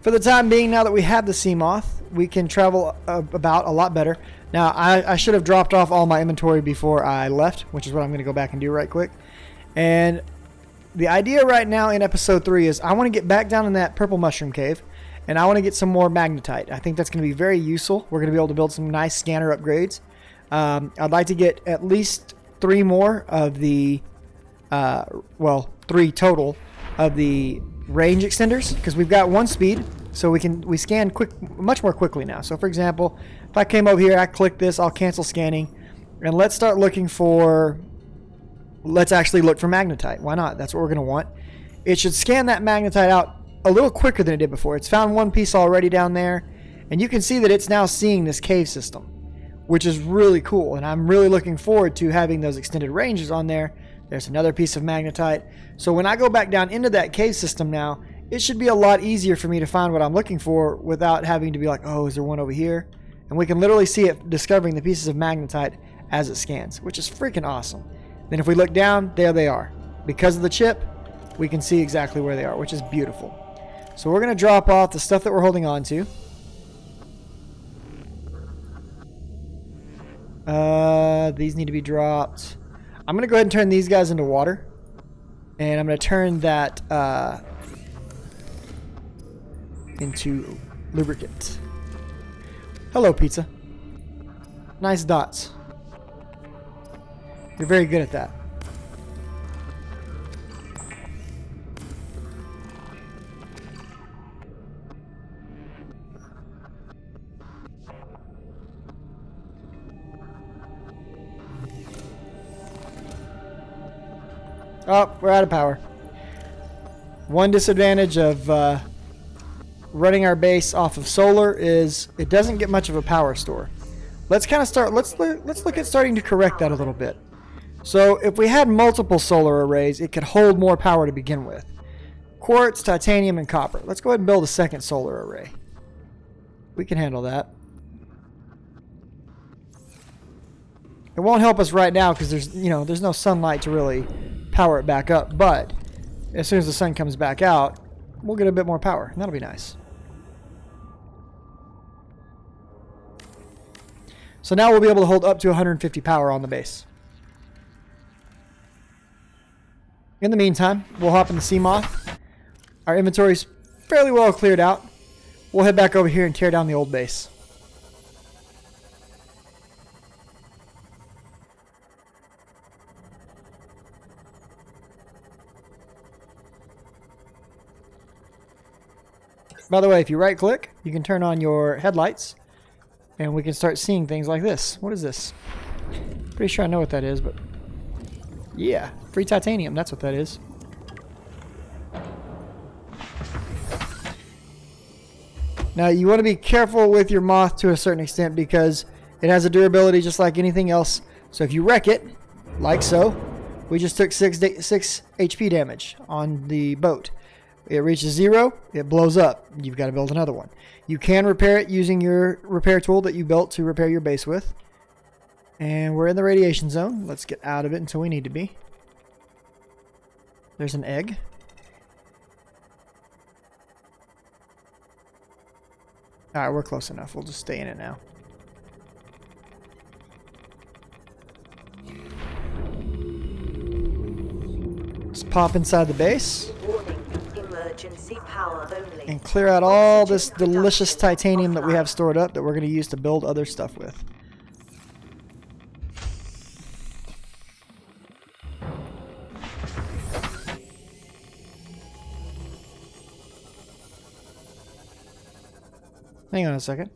For the time being, now that we have the Sea Moth, we can travel about a lot better. Now, I should have dropped off all my inventory before I left, which is what I'm going to go back and do right quick. And the idea right now in episode 3 is I want to get back down in that purple mushroom cave, and I want to get some more magnetite. I think that's going to be very useful. We're going to be able to build some nice scanner upgrades. I'd like to get at least 3 more of the, 3 total of the range extenders, because we've got 1 speed, so we scan much more quickly now. So for example, if I came over here, I click this, I'll cancel scanning, and let's start looking for. Let's actually look for magnetite. Why not? That's what we're going to want. It should scan that magnetite out a little quicker than it did before. It's found 1 piece already down there, and you can see that it's now seeing this cave system, which is really cool, and I'm really looking forward to having those extended ranges on there. There's another piece of magnetite. So when I go back down into that cave system now, it should be a lot easier for me to find what I'm looking for without having to be like, oh, is there one over here? And we can literally see it discovering the pieces of magnetite as it scans, which is freaking awesome. Then if we look down, there they are. Because of the chip, we can see exactly where they are, which is beautiful. So we're going to drop off the stuff that we're holding on to. These need to be dropped. I'm going to go ahead and turn these guys into water. And I'm going to turn that into lubricant. Hello, pizza. Nice dots. You're very good at that. Oh, we're out of power. One disadvantage of running our base off of solar is it doesn't get much of a power store. Let's kind of start. Let's look at starting to correct that a little bit. So if we had multiple solar arrays, it could hold more power to begin with. Quartz, titanium, and copper. Let's go ahead and build a second solar array. We can handle that. It won't help us right now because there's no sunlight to really power it back up, but as soon as the sun comes back out, we'll get a bit more power. That'll be nice. So now we'll be able to hold up to 150 power on the base. In the meantime, we'll hop in the Seamoth. Our inventory's fairly well cleared out. We'll head back over here and tear down the old base. By the way, if you right click, you can turn on your headlights and we can start seeing things like this. What is this? Pretty sure I know what that is, but yeah, free titanium, that's what that is. Now you want to be careful with your moth to a certain extent because it has a durability just like anything else. So if you wreck it, like so, we just took 6 HP damage on the boat. It reaches 0, it blows up. You've got to build another one. You can repair it using your repair tool that you built to repair your base with. And we're in the radiation zone. Let's get out of it until we need to be. There's an egg. Alright, we're close enough. We'll just stay in it now. Let's pop inside the base. Emergency power only. And clear out all this delicious titanium that we have stored up that we're going to use to build other stuff with. Hang on a second.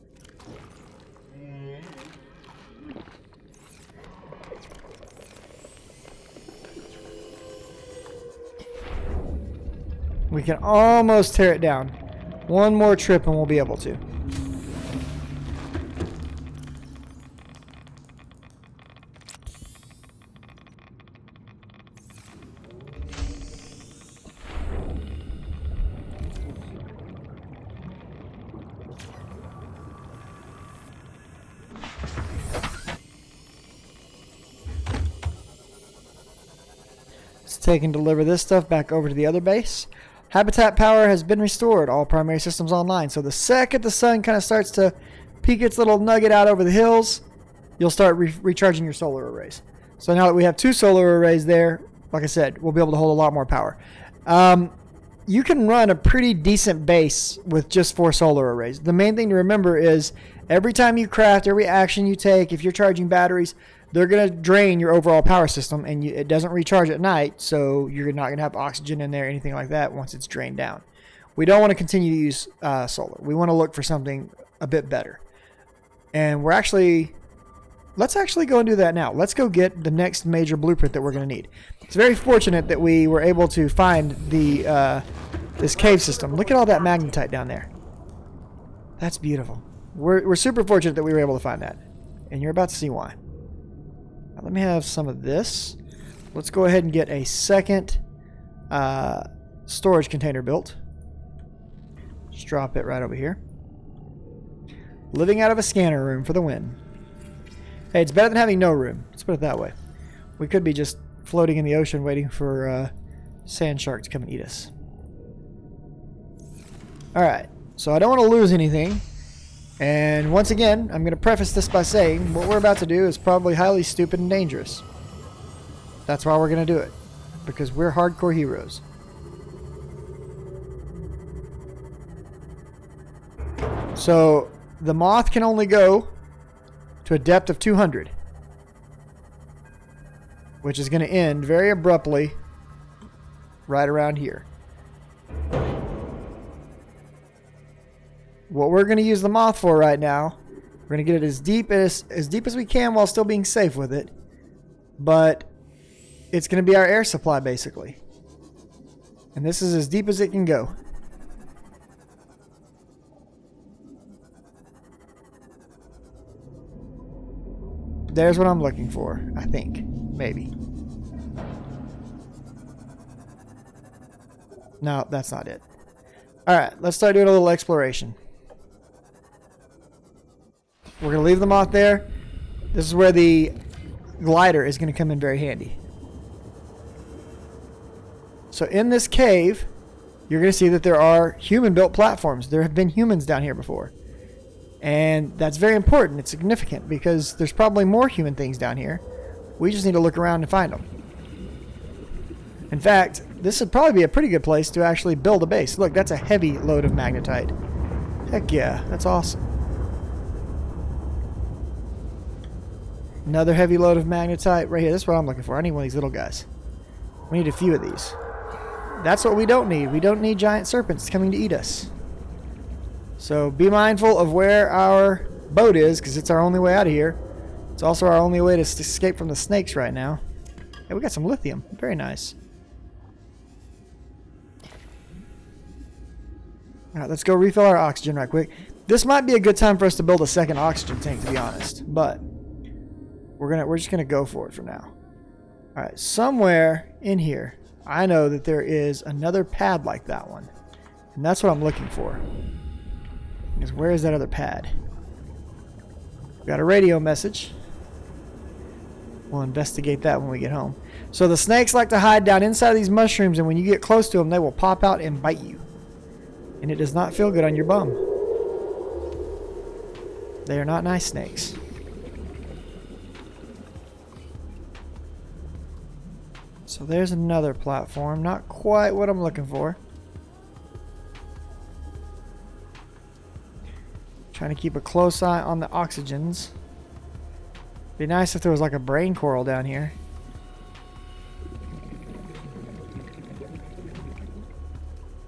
We can almost tear it down. One more trip and we'll be able to. Let's take and deliver this stuff back over to the other base. Habitat power has been restored. All primary systems online. So the second the sun kind of starts to peek its little nugget out over the hills, you'll start recharging your solar arrays. So now that we have 2 solar arrays there, like I said, we'll be able to hold a lot more power. You can run a pretty decent base with just 4 solar arrays. The main thing to remember is every time you craft, every action you take, if you're charging batteries, they're going to drain your overall power system, and it doesn't recharge at night, so you're not going to have oxygen in there, anything like that, once it's drained down. We don't want to continue to use solar. We want to look for something a bit better. And let's actually go and do that now. Let's go get the next major blueprint that we're going to need. It's very fortunate that we were able to find this cave system. Look at all that magnetite down there. That's beautiful. We're super fortunate that we were able to find that. And you're about to see why. Let me have some of this. Let's go ahead and get a second storage container built. Just drop it right over here. Living out of a scanner room for the win. Hey, it's better than having no room. Let's put it that way. We could be just floating in the ocean waiting for sand shark to come and eat us. Alright, so I don't want to lose anything. And once again, I'm going to preface this by saying what we're about to do is probably highly stupid and dangerous. That's why we're going to do it. Because we're hardcore heroes. So, the moth can only go to a depth of 200. which is going to end very abruptly right around here. What we're going to use the moth for right now, we're going to get it as deep as we can while still being safe with it. But it's going to be our air supply basically. And this is as deep as it can go. There's what I'm looking for, I think. Maybe. No, that's not it. Alright, let's start doing a little exploration. We're going to leave the moth there. This is where the glider is going to come in very handy. So in this cave, you're going to see that there are human-built platforms. There have been humans down here before. And that's very important. It's significant because there's probably more human things down here. We just need to look around and find them. In fact, this would probably be a pretty good place to actually build a base. Look, that's a heavy load of magnetite. Heck yeah, that's awesome. Another heavy load of magnetite right here. This is what I'm looking for. I need one of these little guys. We need a few of these. That's what we don't need. We don't need giant serpents coming to eat us. So be mindful of where our boat is, because it's our only way out of here. It's also our only way to escape from the snakes right now. Hey, we got some lithium. Very nice. Alright, let's go refill our oxygen right quick. This might be a good time for us to build a second oxygen tank, to be honest. But we're just gonna go for it for now. Alright, somewhere in here, I know that there is another pad like that one. And that's what I'm looking for. Because where is that other pad? We got a radio message. We'll investigate that when we get home. So the snakes like to hide down inside of these mushrooms, and when you get close to them, they will pop out and bite you. And it does not feel good on your bum. They are not nice snakes. So there's another platform. Not quite what I'm looking for. Trying to keep a close eye on the oxygens. Be nice if there was like a brain coral down here.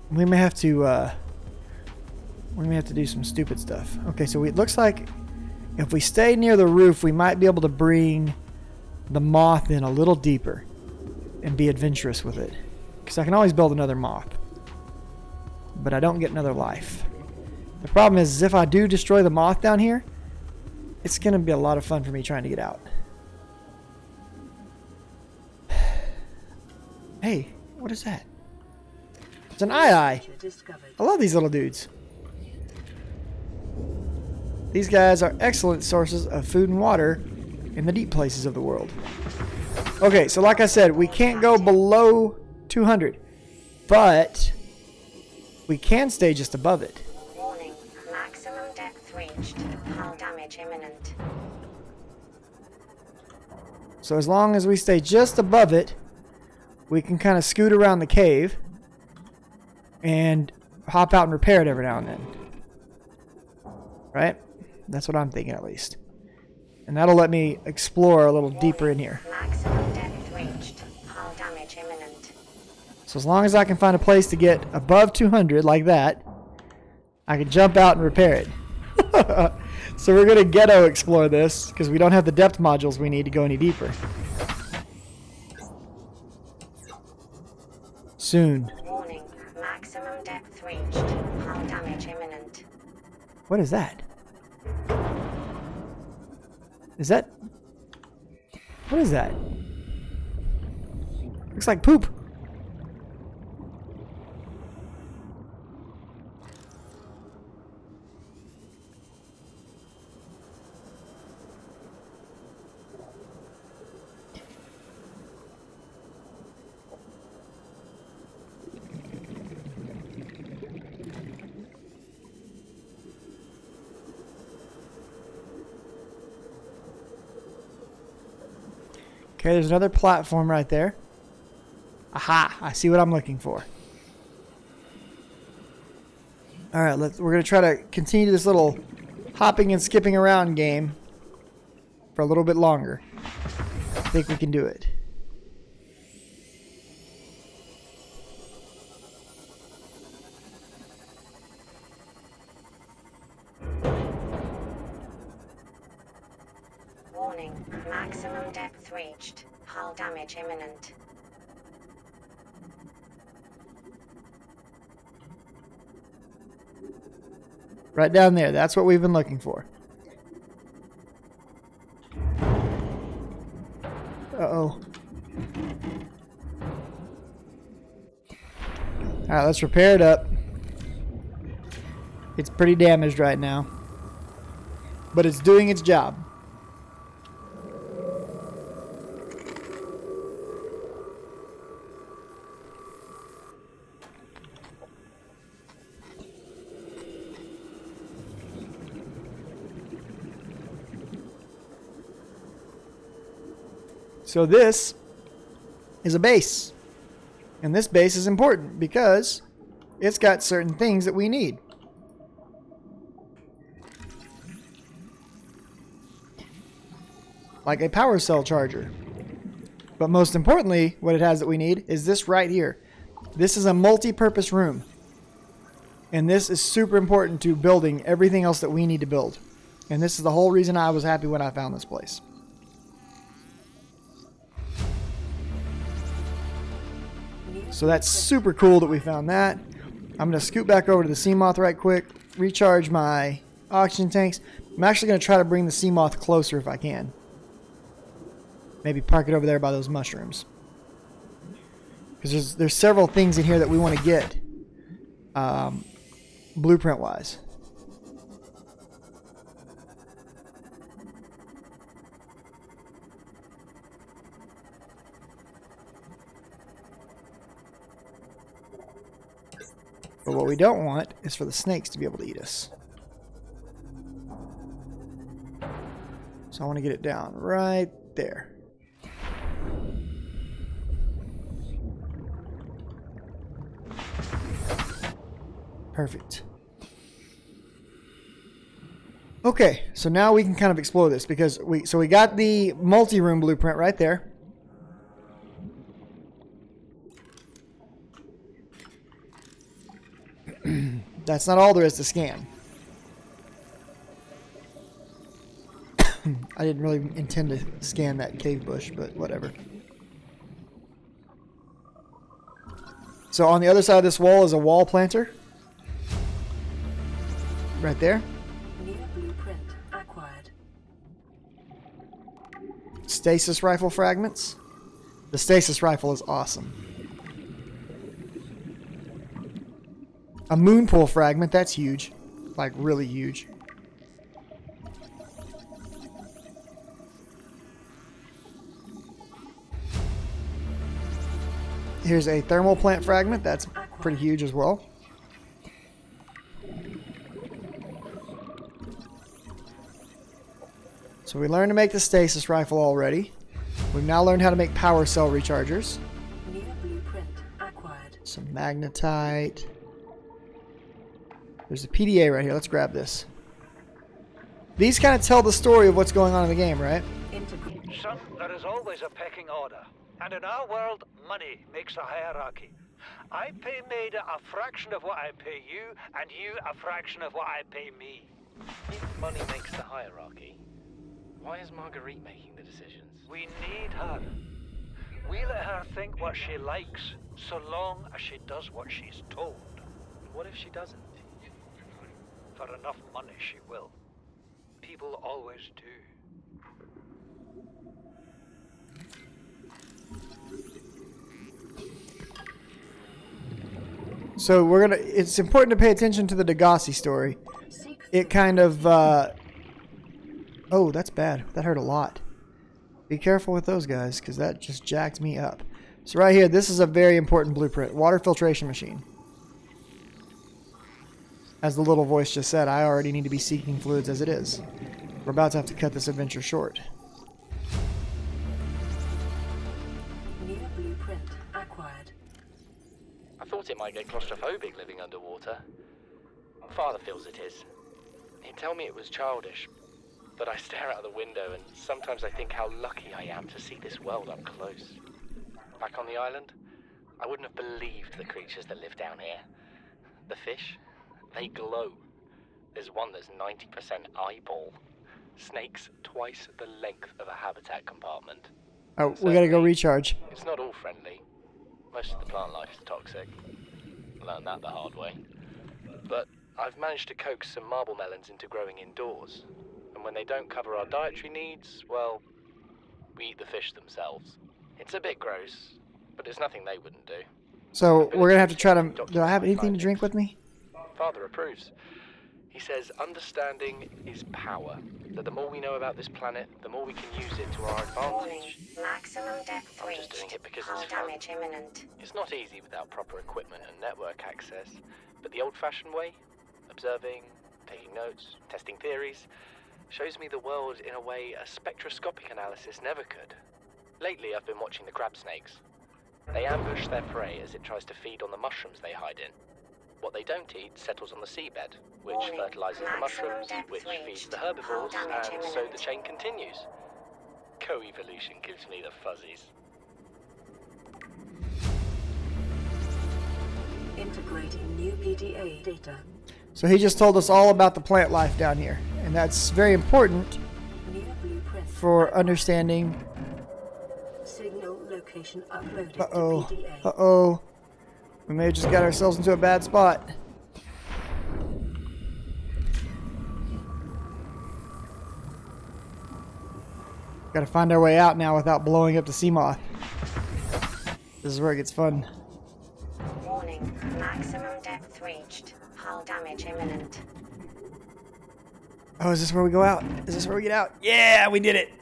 We may have to do some stupid stuff. Okay, so it looks like if we stay near the roof, we might be able to bring the moth in a little deeper and be adventurous with it. Because I can always build another moth, but I don't get another life. The problem is if I do destroy the moth down here, it's going to be a lot of fun for me trying to get out. Hey, what is that? It's an eye. I love these little dudes. These guys are excellent sources of food and water in the deep places of the world. Okay, so like I said, we can't go below 200, but we can stay just above it. Warning, maximum depth reached. Hull damage imminent. So as long as we stay just above it, we can kind of scoot around the cave and hop out and repair it every now and then. Right? That's what I'm thinking at least. And that'll let me explore a little deeper in here. Maximum depth reached. Hull damage imminent. So as long as I can find a place to get above 200 like that, I can jump out and repair it. So we're going to ghetto explore this because we don't have the depth modules we need to go any deeper. Soon. Warning, maximum depth reached. Hull damage imminent. What is that? Is that... What is that? Looks like poop. Okay, there's another platform right there. Aha! I see what I'm looking for. Alright, we're going to try to continue this little hopping and skipping around game for a little bit longer. I think we can do it. Maximum depth reached. Hull damage imminent. Right down there. That's what we've been looking for. Uh-oh. Alright, let's repair it up. It's pretty damaged right now. But it's doing its job. So this is a base. And this base is important because it's got certain things that we need. Like a power cell charger. But most importantly, what it has that we need is this right here. This is a multi-purpose room. And this is super important to building everything else that we need to build. And this is the whole reason I was happy when I found this place. So that's super cool that we found that. I'm going to scoot back over to the Seamoth right quick, recharge my oxygen tanks. I'm actually going to try to bring the Seamoth closer if I can. Maybe park it over there by those mushrooms. Because there's several things in here that we want to get blueprint-wise. But what we don't want is for the snakes to be able to eat us. So I want to get it down right there. Perfect. Okay, so now we can kind of explore this because we got the multi-room blueprint right there. That's not all there is to scan. I didn't really intend to scan that cave bush, but whatever. So on the other side of this wall is a wall planter. Right there. New blueprint acquired. Stasis rifle fragments. The stasis rifle is awesome. A moon pool fragment, that's huge. Like really huge. Here's a thermal plant fragment, that's pretty huge as well. So we learned to make the stasis rifle already. We've now learned how to make power cell rechargers. New blueprint acquired. Some magnetite. There's a PDA right here. Let's grab this. These kind of tell the story of what's going on in the game, right? Son, there is always a pecking order. And in our world, money makes a hierarchy. I pay Maida a fraction of what I pay you, and you a fraction of what I pay me. If money makes the hierarchy, why is Marguerite making the decisions? We need her. We let her think what she likes, so long as she does what she's told. What if she doesn't? For enough money, she will. People always do. So it's important to pay attention to the Degassi story. It kind of, oh, that's bad. That hurt a lot. Be careful with those guys, because that just jacked me up. So right here, this is a very important blueprint. Water filtration machine. As the little voice just said, I already need to be seeking fluids as it is. We're about to have to cut this adventure short. New blueprint acquired. I thought it might get claustrophobic living underwater. Father feels it is. He'd tell me it was childish, but I stare out the window and sometimes I think how lucky I am to see this world up close. Back on the island, I wouldn't have believed the creatures that live down here. The fish, they glow. There's one that's 90% eyeball. snakes twice the length of a habitat compartment. Oh, we gotta go recharge. It's not all friendly. Most of the plant life is toxic. Learned that the hard way. But I've managed to coax some marble melons into growing indoors. And when they don't cover our dietary needs, well, we eat the fish themselves. It's a bit gross, but it's nothing they wouldn't do. So we're gonna have to try to... Do I have anything to drink with me? Father approves. He says understanding is power. That the more we know about this planet, the more we can use it to our Warning. advantage. Maximum depth I'm just doing reached. it because Hull it's fun. damage imminent. It's not easy without proper equipment and network access, but the old-fashioned way, observing, taking notes, testing theories, shows me the world in a way a spectroscopic analysis never could. Lately, I've been watching the crab snakes. They ambush their prey as it tries to feed on the mushrooms they hide in. What they don't eat settles on the seabed, which Warning. fertilizes the Maximum mushrooms, depth which feeds reached. the Hull herbivores, damage and so imminent. the chain continues. Co-evolution gives me the fuzzies. Integrating new PDA data. So he just told us all about the plant life down here. And that's very important New blueprint. for understanding... Signal location uploaded Uh-oh. to PDA. Uh-oh. We may have just got ourselves into a bad spot. Gotta find our way out now without blowing up the sea moth. This is where it gets fun. Warning. Maximum depth reached. Hull damage imminent. Oh, is this where we go out? Is this where we get out? Yeah, we did it!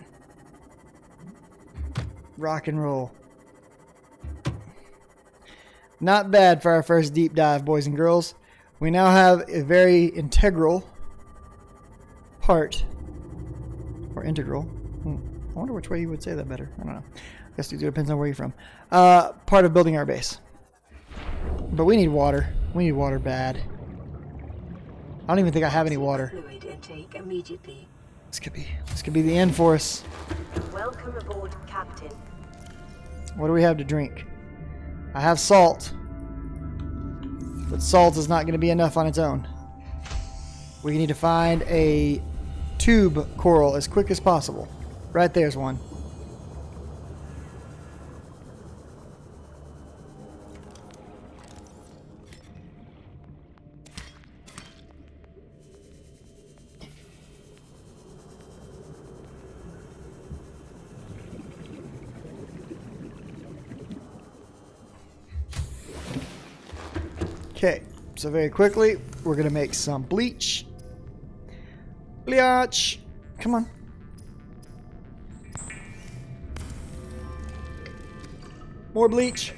Rock and roll. Not bad for our first deep dive, boys and girls. We now have a very integral part. Or integral. I wonder which way you would say that better. I don't know. I guess it depends on where you're from. Part of building our base. But we need water. We need water bad. I don't even think I have any water. Fluid intake immediately. This could be the end for us. Welcome aboard, Captain. What do we have to drink? I have salt. But salt is not going to be enough on its own. We need to find a tube coral as quick as possible. Right there's one. Okay, so very quickly, we're going to make some bleach. Bleach! Come on. More bleach.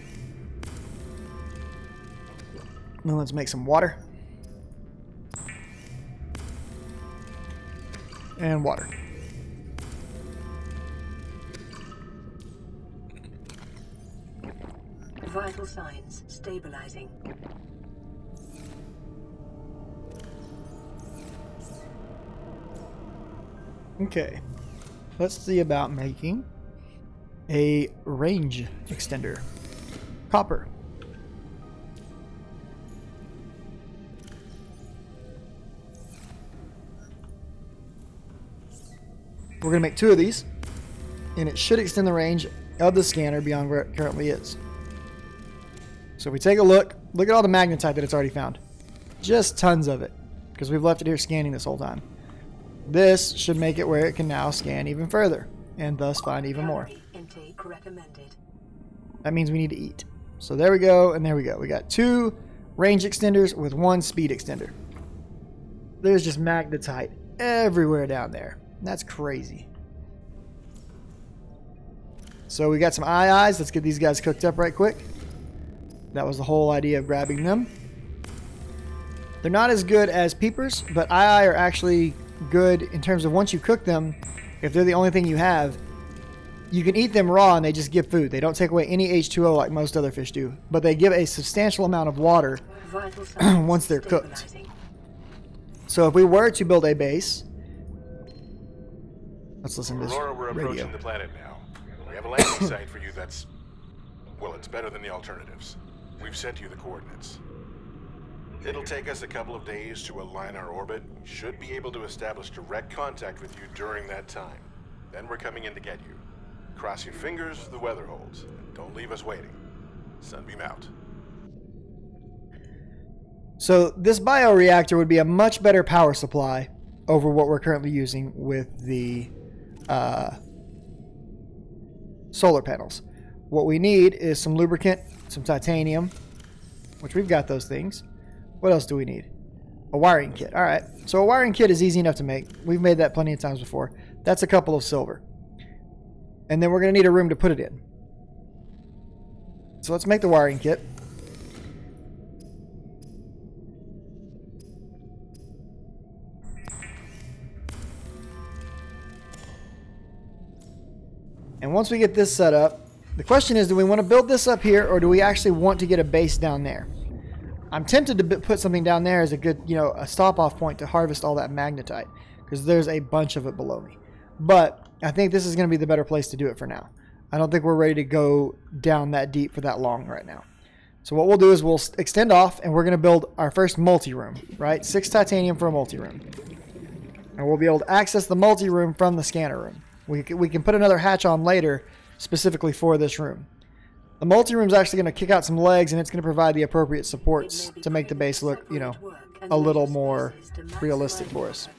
Now let's make some water. And water. Vital signs stabilizing. Okay, let's see about making a range extender. Copper. We're going to make 2 of these, and it should extend the range of the scanner beyond where it currently is. So if we take a look at all the magnetite that it's already found. Just tons of it, because we've left it here scanning this whole time. This should make it where it can now scan even further, and thus find even more. Calorie intake recommended. That means we need to eat. So there we go, and there we go. We got 2 range extenders with 1 speed extender. There's just magnetite everywhere down there. That's crazy. So we got some eyes. Let's get these guys cooked up right quick. That was the whole idea of grabbing them. They're not as good as peepers, but eye are actually good in terms of once you cook them, if they're the only thing you have, you can eat them raw and they just give food. They don't take away any H2O like most other fish do, but they give a substantial amount of water Vital signs once they're cooked. stabilizing. So if we were to build a base, let's listen to this Aurora, we're radio. approaching the planet now. We have a landing site for you that's... well, it's better than the alternatives. We've sent you the coordinates. It'll take us a couple of days to align our orbit. We should be able to establish direct contact with you during that time. Then we're coming in to get you. Cross your fingers the weather holds. And don't leave us waiting. Sunbeam out. So this bioreactor would be a much better power supply over what we're currently using with the solar panels. What we need is some lubricant, some titanium, which we've got those things. What else do we need? A wiring kit. All right. So a wiring kit is easy enough to make. We've made that plenty of times before. That's a couple of silver. And then we're going to need a room to put it in. So let's make the wiring kit. And once we get this set up, the question is, do we want to build this up here, or do we actually want to get a base down there? I'm tempted to put something down there as a good, a stop-off point to harvest all that magnetite, because there's a bunch of it below me. But I think this is going to be the better place to do it for now. I don't think we're ready to go down that deep for that long right now. So what we'll do is we'll extend off, and we're going to build our first multi-room, right? 6 titanium for a multi-room. And we'll be able to access the multi-room from the scanner room. We can put another hatch on later specifically for this room. The multi-room is actually going to kick out some legs, and it's going to provide the appropriate supports to make the base look, a little more realistic for us.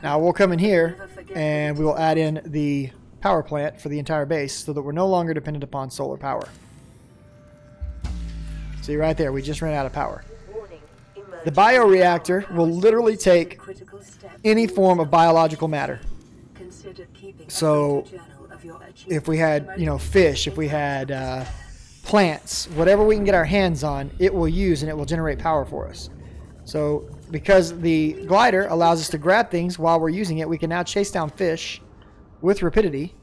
Now we'll come in here, and we will add in the power plant for the entire base so that we're no longer dependent upon solar power. See right there, we just ran out of power. The bioreactor will literally take any form of biological matter. So if we had, fish, if we had plants, whatever we can get our hands on, it will use and it will generate power for us. So because the glider allows us to grab things while we're using it, we can now chase down fish with rapidity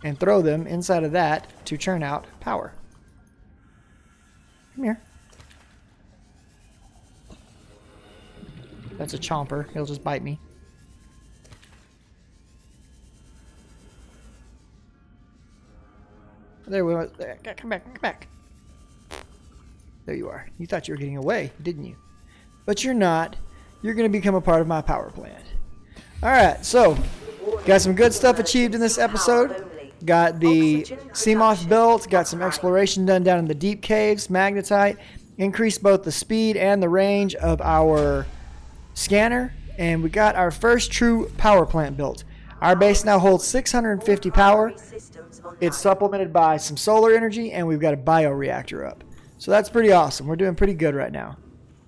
and throw them inside of that to churn out power. Come here. That's a chomper. He'll just bite me. There we are. There. Come back. Come back. There you are. You thought you were getting away, didn't you? But you're not. You're going to become a part of my power plant. Alright, so got some good stuff achieved in this episode. Got the Seamoth built. Got some exploration done down in the deep caves. Magnetite. Increased both the speed and the range of our scanner. And we got our first true power plant built. Our base now holds 650 power. It's supplemented by some solar energy, and we've got a bioreactor up. So that's pretty awesome. We're doing pretty good right now.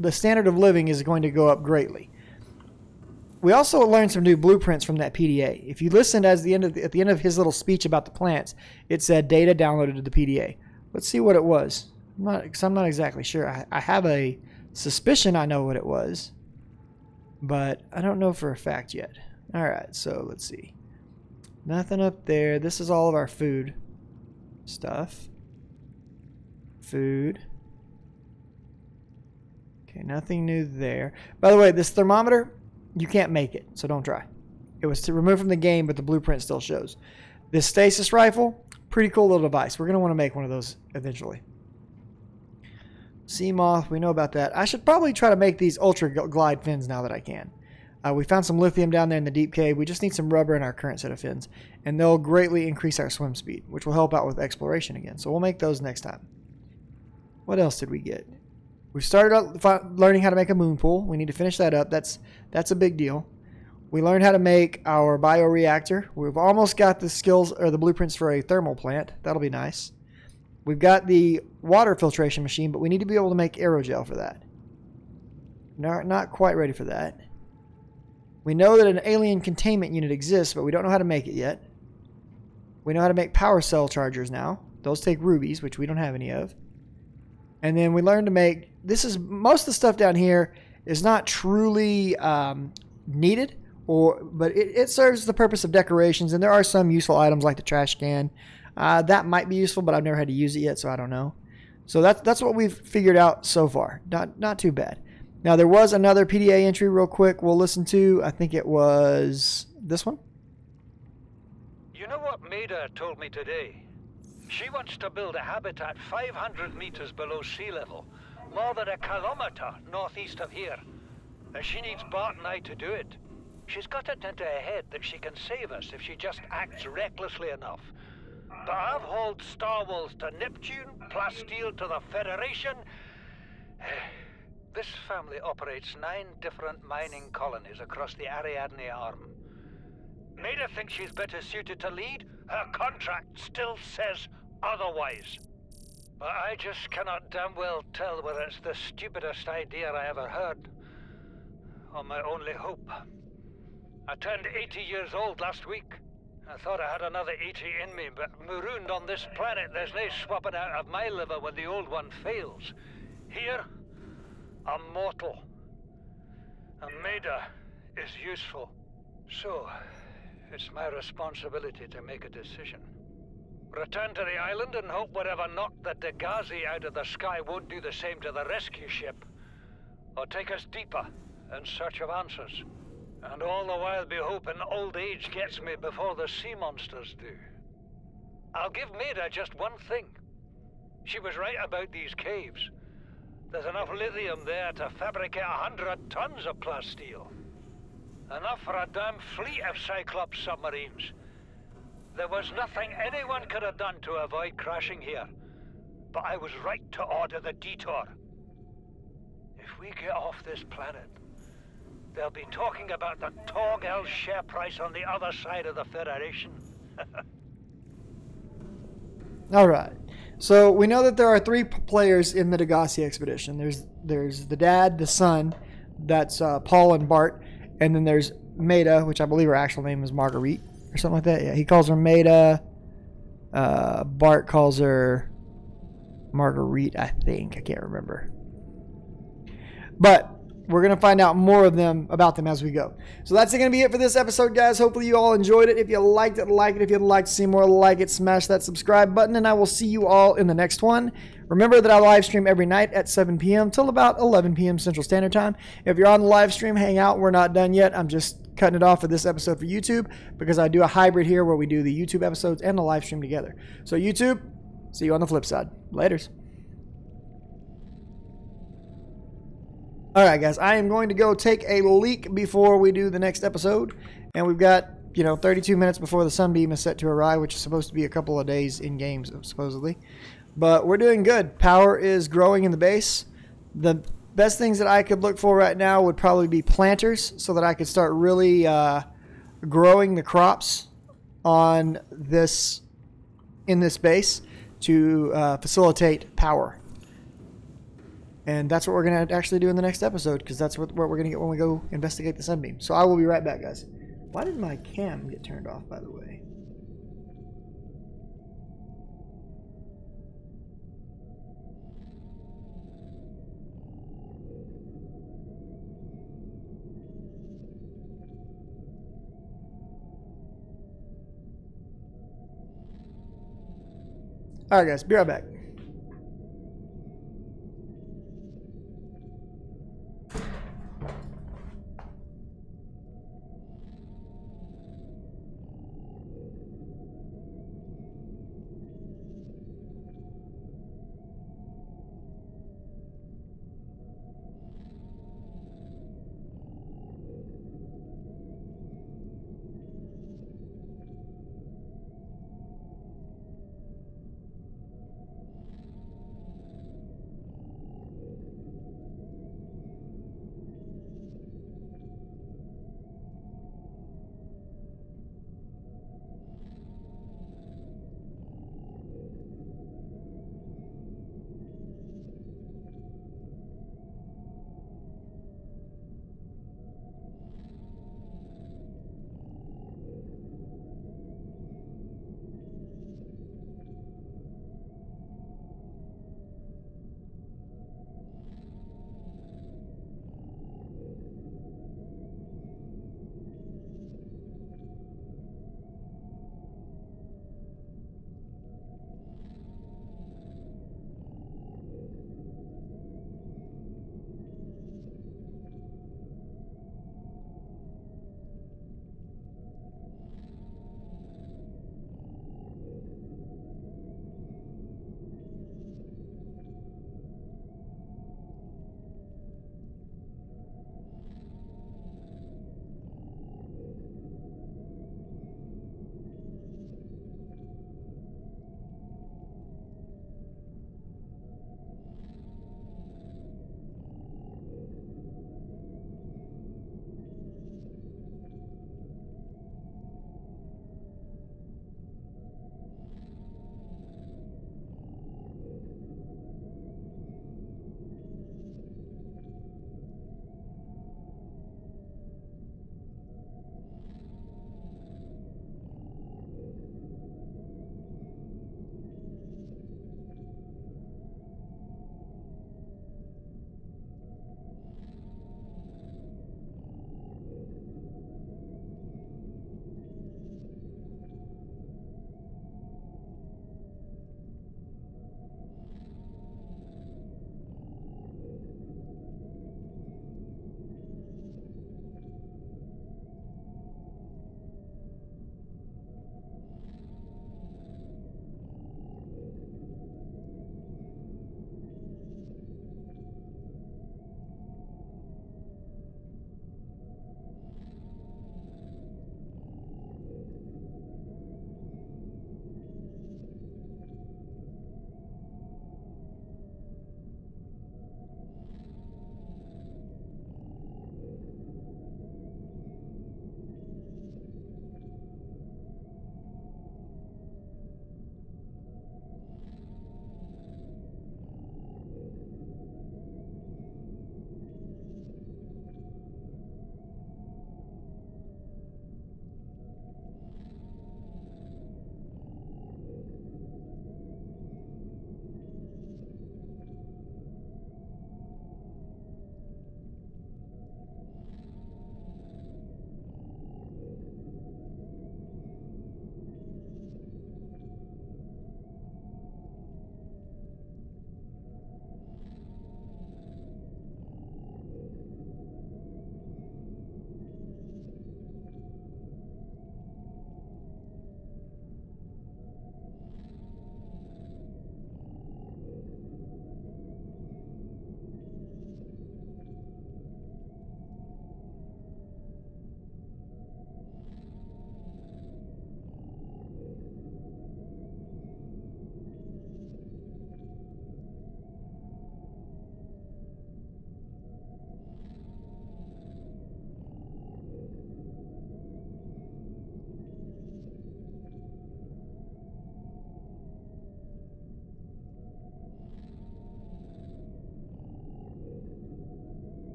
The standard of living is going to go up greatly. We also learned some new blueprints from that PDA. If you listened at the end of his little speech about the plants, it said data downloaded to the PDA. Let's see what it was. I'm not exactly sure. I have a suspicion I know what it was, but I don't know for a fact yet. Alright, so let's see. Nothing up there. This is all of our food stuff. Food. Okay, nothing new there. By the way, this thermometer, you can't make it, so don't try. It was removed from the game, but the blueprint still shows. This stasis rifle, pretty cool little device. We're going to want to make one of those eventually. Seamoth, we know about that. I should probably try to make these ultra glide fins now that I can. We found some lithium down there in the deep cave. We just need some rubber in our current set of fins, and they'll greatly increase our swim speed, which will help out with exploration again. So we'll make those next time. What else did we get? We started out learning how to make a moon pool. We need to finish that up. That's a big deal. We learned how to make our bioreactor. We've almost got the skills or the blueprints for a thermal plant. That'll be nice. We've got the water filtration machine, but we need to be able to make aerogel for that. Not quite ready for that. We know that an alien containment unit exists, but we don't know how to make it yet. We know how to make power cell chargers now. Those take rubies, which we don't have any of. And then we learned to make... most of the stuff down here is not truly needed, but it serves the purpose of decorations, and there are some useful items like the trash can. That might be useful, but I've never had to use it yet, so I don't know. So that's what we've figured out so far. Not too bad. Now, there was another PDA entry real quick we'll listen to. I think it was this one. You know what Maida told me today? She wants to build a habitat 500 meters below sea level, more than a kilometre northeast of here. And she needs Bart and I to do it. She's got it into her head that she can save us if she just acts recklessly enough. But I've hauled Star Wars to Neptune, Plasteel to the Federation. This family operates 9 different mining colonies across the Ariadne Arm. Maida thinks she's better suited to lead. Her contract still says otherwise. But I just cannot damn well tell whether it's the stupidest idea I ever heard, or my only hope. I turned 80 years old last week. I thought I had another 80 in me, but marooned on this planet, there's no swapping out of my liver when the old one fails. Here, I'm mortal. And Maida is useful. So, it's my responsibility to make a decision. Return to the island and hope whatever knocked the Degasi out of the sky won't do the same to the rescue ship. Or take us deeper in search of answers. And all the while be hoping old age gets me before the sea monsters do. I'll give Maida just one thing. She was right about these caves. There's enough lithium there to fabricate 100 tons of plasteel. Enough for a damn fleet of Cyclops submarines. There was nothing anyone could have done to avoid crashing here. But I was right to order the detour. If we get off this planet, they'll be talking about the Torgal share price on the other side of the Federation. Alright. So we know that there are 3 players in the Degasi expedition. There's the dad, the son, that's Paul and Bart, and then there's Maida, which I believe her actual name is Marguerite or something like that. Yeah, he calls her Maida. Bart calls her Marguerite, I think. I can't remember. But we're going to find out more about them as we go. So that's going to be it for this episode, guys. Hopefully you all enjoyed it. If you liked it, like it. If you'd like to see more, like it. Smash that subscribe button, and I will see you all in the next one. Remember that I live stream every night at 7 p.m. till about 11 p.m. Central Standard Time. If you're on the live stream, hang out. We're not done yet. I'm just cutting it off for this episode for YouTube because I do a hybrid here where we do the YouTube episodes and the live stream together. So YouTube, see you on the flip side. Laters. Alright guys, I am going to go take a leak before we do the next episode. And we've got, 32 minutes before the sunbeam is set to arrive, which is supposed to be a couple of days in games, supposedly. But we're doing good. Power is growing in the base. The best things that I could look for right now would probably be planters, so that I could start really growing the crops in this base to facilitate power. And that's what we're going to actually do in the next episode, because that's what we're going to get when we go investigate the sunbeam. So I will be right back, guys. Why did my cam get turned off, by the way? Alright guys, be right back.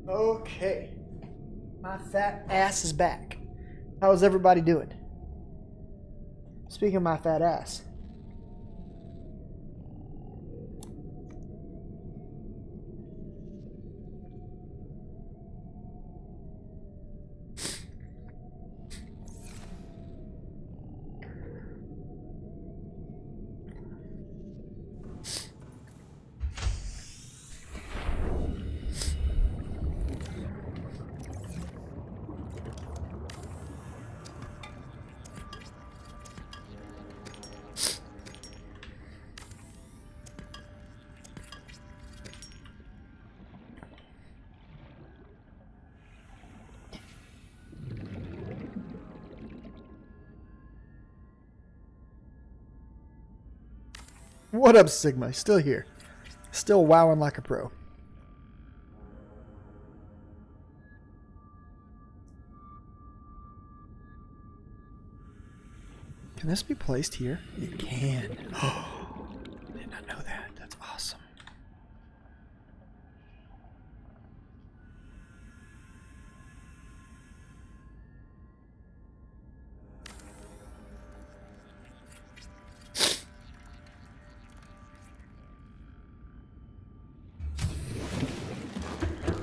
Okay. My fat ass is back. How's everybody doing? Speaking of my fat ass. What up, Sigma? Still here. Still wowing like a pro. Can this be placed here? It can. Oh, did not know that. That's awesome.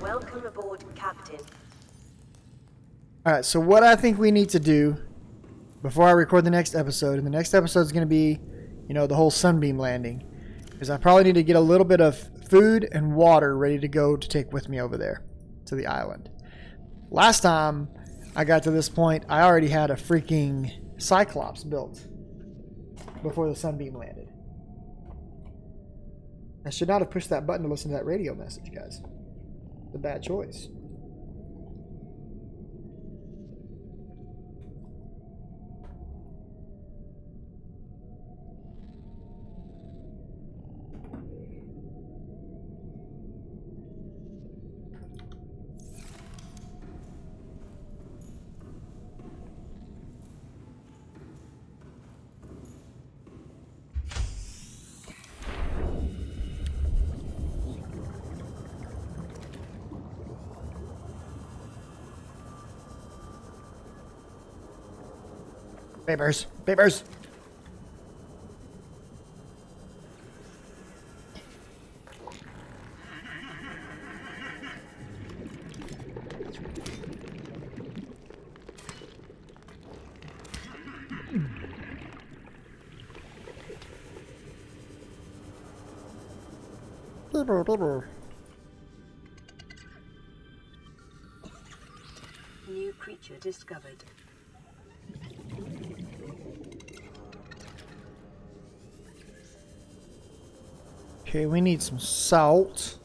Welcome aboard, Captain. Alright, so what I think we need to do before I record the next episode, and the next episode is going to be, you know, the whole Sunbeam landing, is I probably need to get a little bit of food and water ready to go to take with me over there to the island. Last time I got to this point, I already had a freaking Cyclops built before the Sunbeam landed. I should not have pushed that button to listen to that radio message, guys. It's a bad choice. Papers. Papers. New creature discovered. Okay, we need some salt.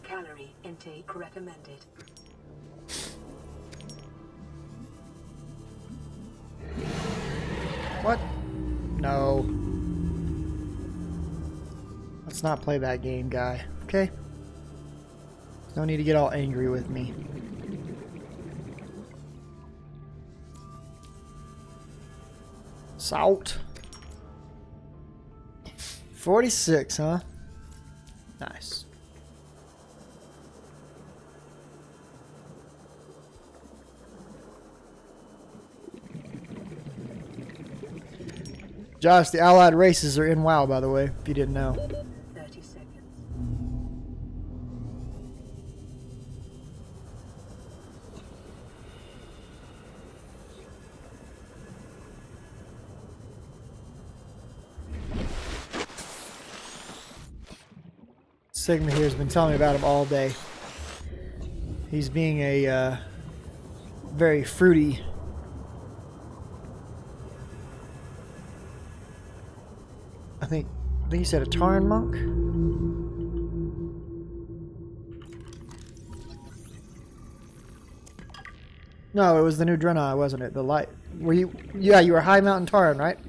Calorie intake recommended. What? No. Let's not play that game, guy. Okay? No need to get all angry with me. Salt. 46, huh? Nice. Josh, the allied races are in WoW, by the way, if you didn't know. 30 seconds. Sigma here has been telling me about him all day. He's being a very fruity. I think he said a Tauren monk. No, it was the new Draenei, wasn't it? The light. Were you? Yeah, you were High Mountain Tauren, right?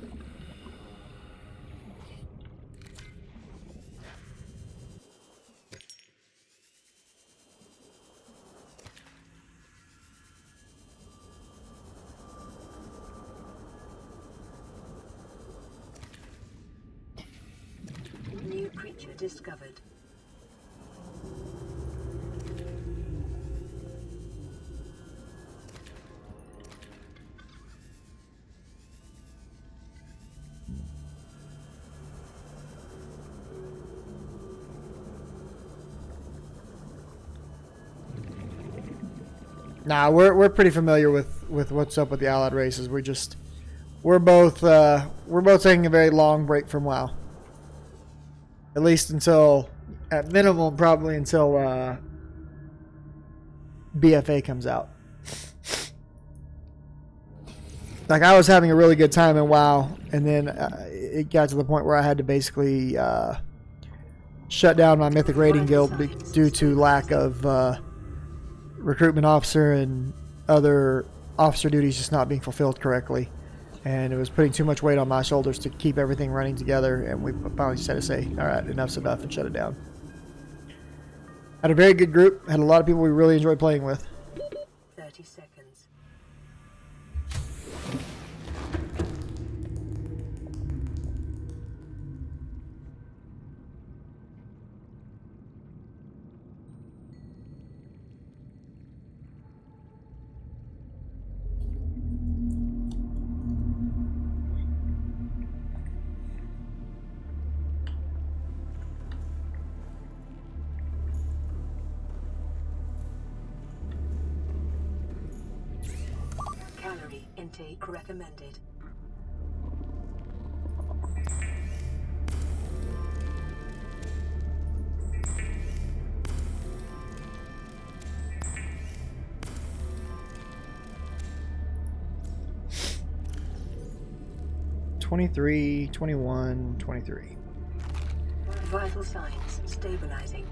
discovered. Nah, we're pretty familiar with what's up with the Allied races. We're both taking a very long break from WoW. At least until, at minimum, probably until BFA comes out. Like, I was having a really good time in WoW, and then it got to the point where I had to basically shut down my Mythic Raiding Guild due to lack of recruitment officer and other officer duties just not being fulfilled correctly. And it was putting too much weight on my shoulders to keep everything running together, and we finally just had to say, all right, enough's enough, and shut it down. Had a very good group, had a lot of people we really enjoyed playing with. 30 seconds. Calorie intake recommended. $23, $21, $23. Vital signs stabilizing.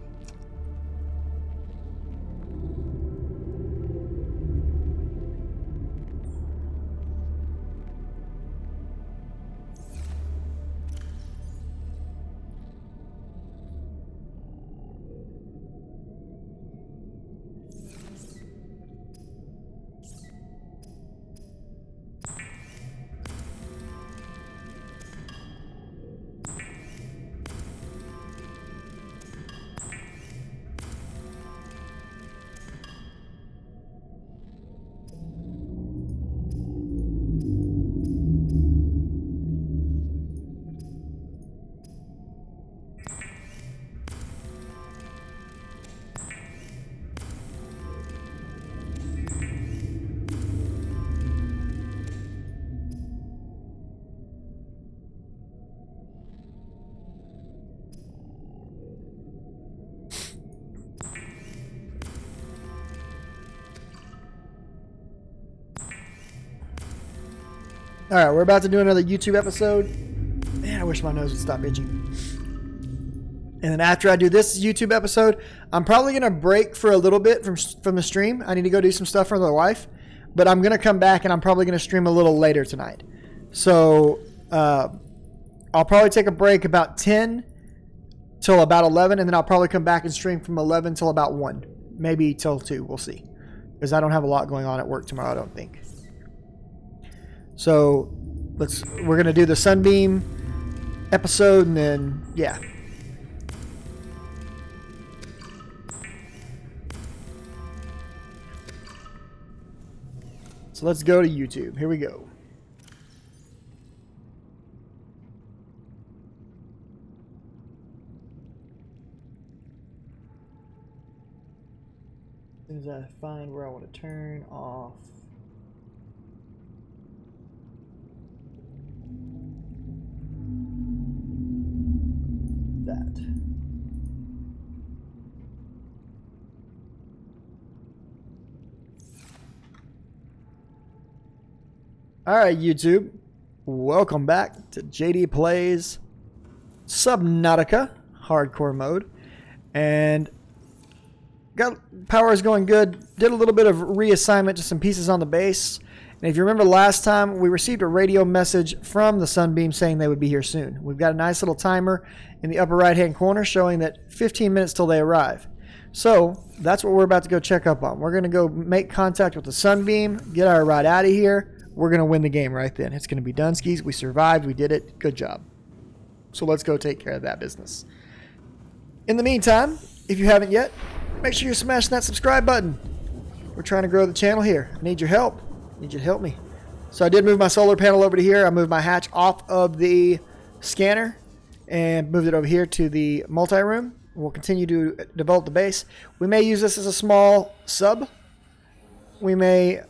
All right, we're about to do another YouTube episode. Man, I wish my nose would stop itching. And then after I do this YouTube episode, I'm probably going to break for a little bit from the stream. I need to go do some stuff for the wife. But I'm going to come back, and I'm probably going to stream a little later tonight. So I'll probably take a break about 10 till about 11, and then I'll probably come back and stream from 11 till about 1. Maybe till 2. We'll see. Because I don't have a lot going on at work tomorrow, I don't think. So we're going to do the Sunbeam episode, and then, yeah. So let's go to YouTube. Here we go. As soon as I find where I want to turn off that. Alright, YouTube. Welcome back to JD Plays Subnautica hardcore mode. And got powers going good. Did a little bit of reassignment to some pieces on the base. And if you remember last time, we received a radio message from the Sunbeam saying they would be here soon. We've got a nice little timer in the upper right-hand corner showing that 15 minutes till they arrive. So that's what we're about to go check up on. We're going to go make contact with the Sunbeam, get our ride out of here. We're going to win the game right then. It's going to be Dunskies. We survived. We did it. Good job. So let's go take care of that business. In the meantime, if you haven't yet, make sure you're smashing that subscribe button. We're trying to grow the channel here. I need your help. I need you to help me. So I did move my solar panel over to here. I moved my hatch off of the scanner and moved it over here to the multi-room. We'll continue to develop the base. We may use this as a small sub. We may...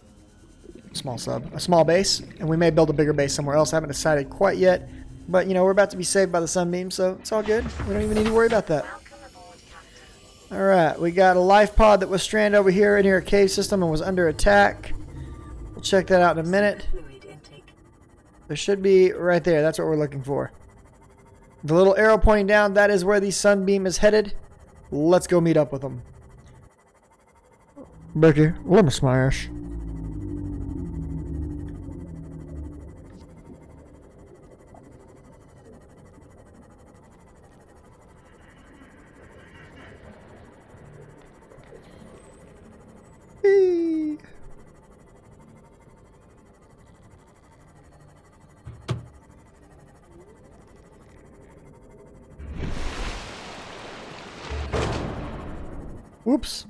a small base. And we may build a bigger base somewhere else. I haven't decided quite yet. But, you know, we're about to be saved by the sunbeam, so it's all good. We don't even need to worry about that. Alright, we got a life pod that was stranded over here in a cave system and was under attack. We'll check that out in a minute. There should be right there. That's what we're looking for. The little arrow pointing down, that is where the sunbeam is headed. Let's go meet up with them. Becky, let me smash. Whoops.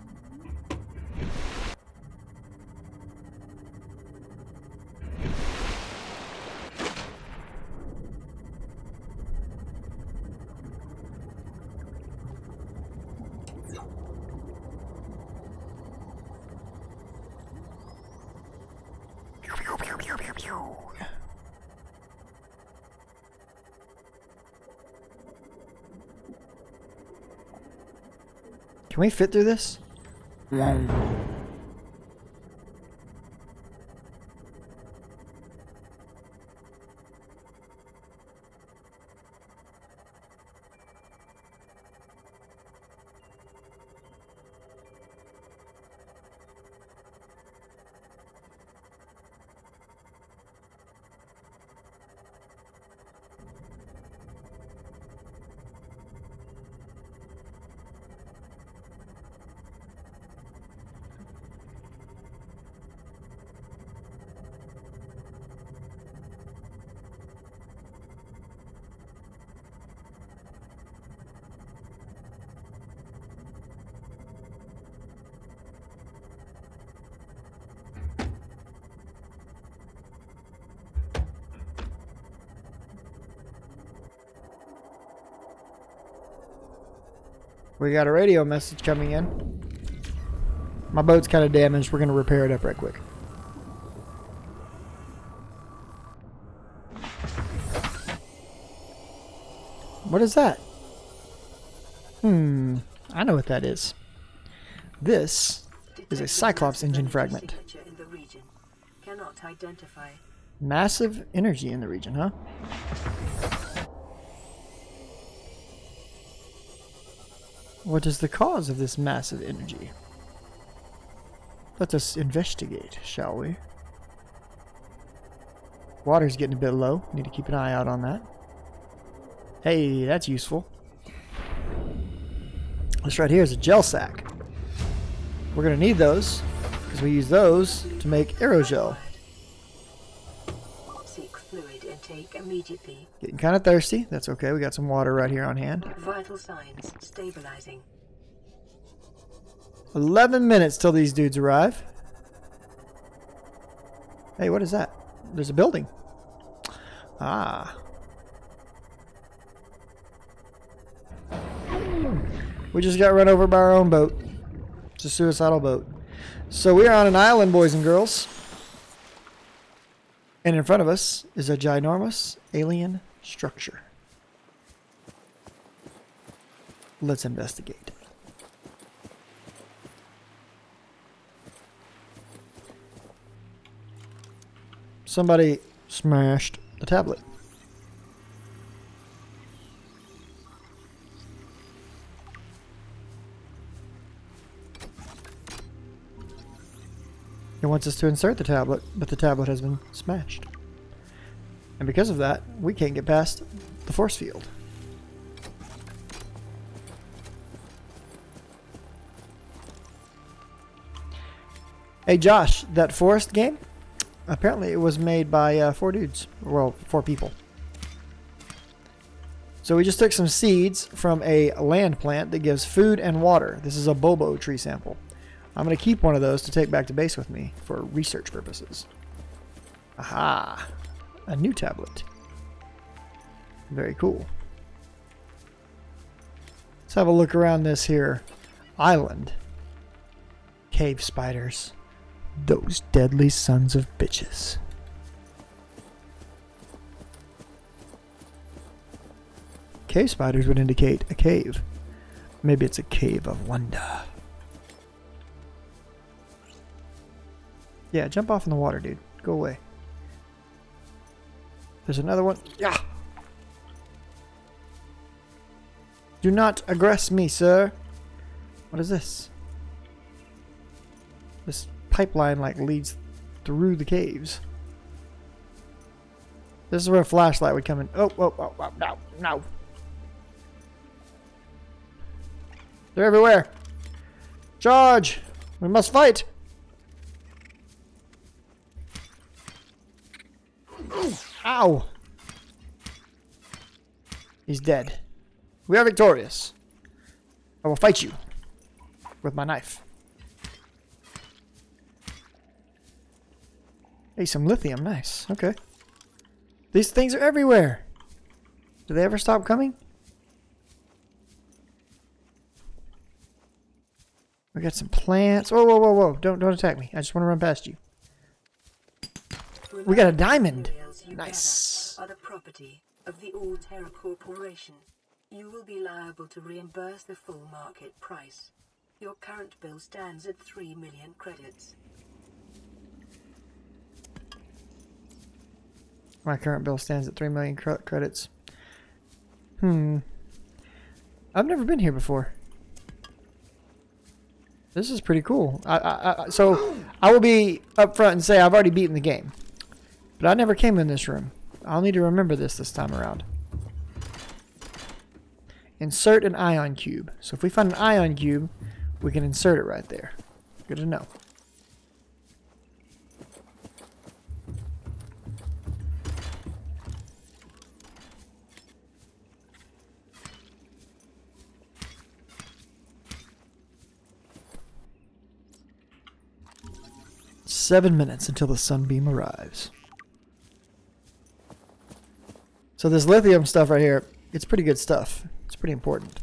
Can we fit through this? We got a radio message coming in. My boat's kind of damaged. We're going to repair it up right quick. What is that? I know what that is. This is a Cyclops engine fragment. Cannot identify. Massive energy in the region, huh? What is the cause of this massive energy? Let us investigate, shall we? Water's getting a bit low. Need to keep an eye out on that. Hey, that's useful. This right here is a gel sack. We're going to need those because we use those to make aerogel. Seek fluid intake immediately. Getting kind of thirsty. That's okay. We got some water right here on hand. Vital signs stabilizing. 11 minutes till these dudes arrive. Hey, what is that? There's a building. Ah. We just got run over by our own boat. It's a suicidal boat. So we are on an island, boys and girls. And in front of us is a ginormous alien structure. Let's investigate. Somebody smashed the tablet. It wants us to insert the tablet, but the tablet has been smashed. And because of that, we can't get past the force field. Hey Josh, that Forest game? Apparently it was made by 4 dudes. Well, 4 people. So we just took some seeds from a land plant that gives food and water. This is a bobo tree sample. I'm going to keep one of those to take back to base with me for research purposes. Aha! A new tablet. Very cool. Let's have a look around this here island. Cave spiders. Those deadly sons of bitches. Cave spiders would indicate a cave. Maybe it's a cave of wonder. Yeah, jump off in the water, dude. Go away. There's another one. Yeah. Do not aggress me, sir. What is this? This pipeline like leads through the caves. This is where a flashlight would come in. Oh, no, no. They're everywhere. Charge! We must fight! Ow! He's dead. We are victorious. I will fight you with my knife. Hey, some lithium. Nice. Okay. These things are everywhere. Do they ever stop coming? We got some plants. Whoa, whoa, whoa, whoa. Don't attack me. I just want to run past you. We got a diamond. Nice. Are the property of the All Terra Corporation. You will be liable to reimburse the full market price. Your current bill stands at 3 million credits. My current bill stands at 3 million credits. I've never been here before. This is pretty cool. So I will be upfront and say I've already beaten the game. But I never came in this room. I'll need to remember this time around. Insert an ion cube. So if we find an ion cube, we can insert it right there. Good to know. "7 minutes until the sunbeam arrives." So this lithium stuff right here, it's pretty good stuff. It's pretty important.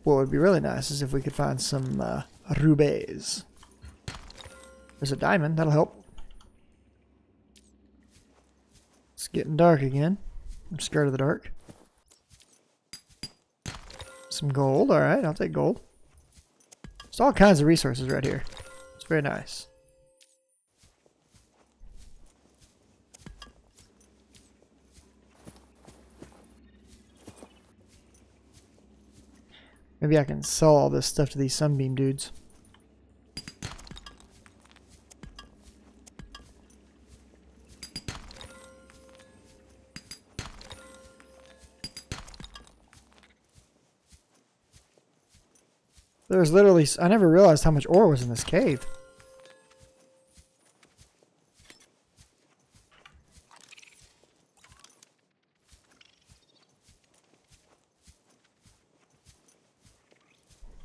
What would be really nice is if we could find some rubies. There's a diamond. That'll help. It's getting dark again. I'm scared of the dark. Some gold. Alright, I'll take gold. There's all kinds of resources right here. It's very nice. Maybe I can sell all this stuff to these sunbeam dudes. There's literally... I never realized how much ore was in this cave.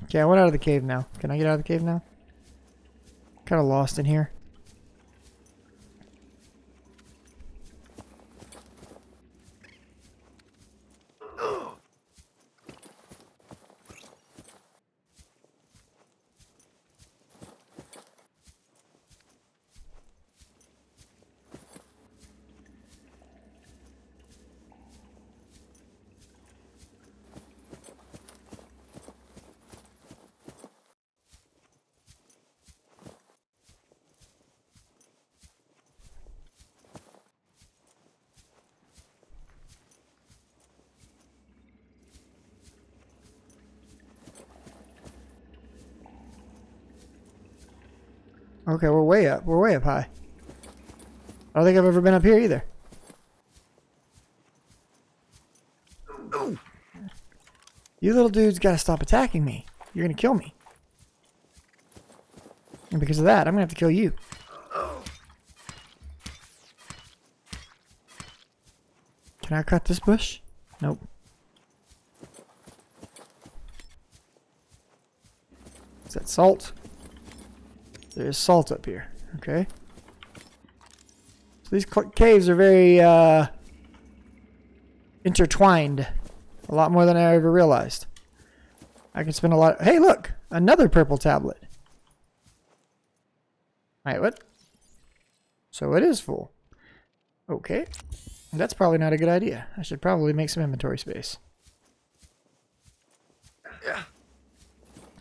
Okay, I went out of the cave now. Can I get out of the cave now? Kind of lost in here. Okay, we're way up. We're way up high. I don't think I've ever been up here either. You little dudes gotta stop attacking me. You're gonna kill me. And because of that, I'm gonna have to kill you. Can I cut this bush? Nope. Is that salt? There's salt up here. Okay. So these caves are very intertwined. A lot more than I ever realized. I can spend a lot. Hey, look! Another purple tablet. Wait, what? So it is full. Okay. That's probably not a good idea. I should probably make some inventory space. Yeah.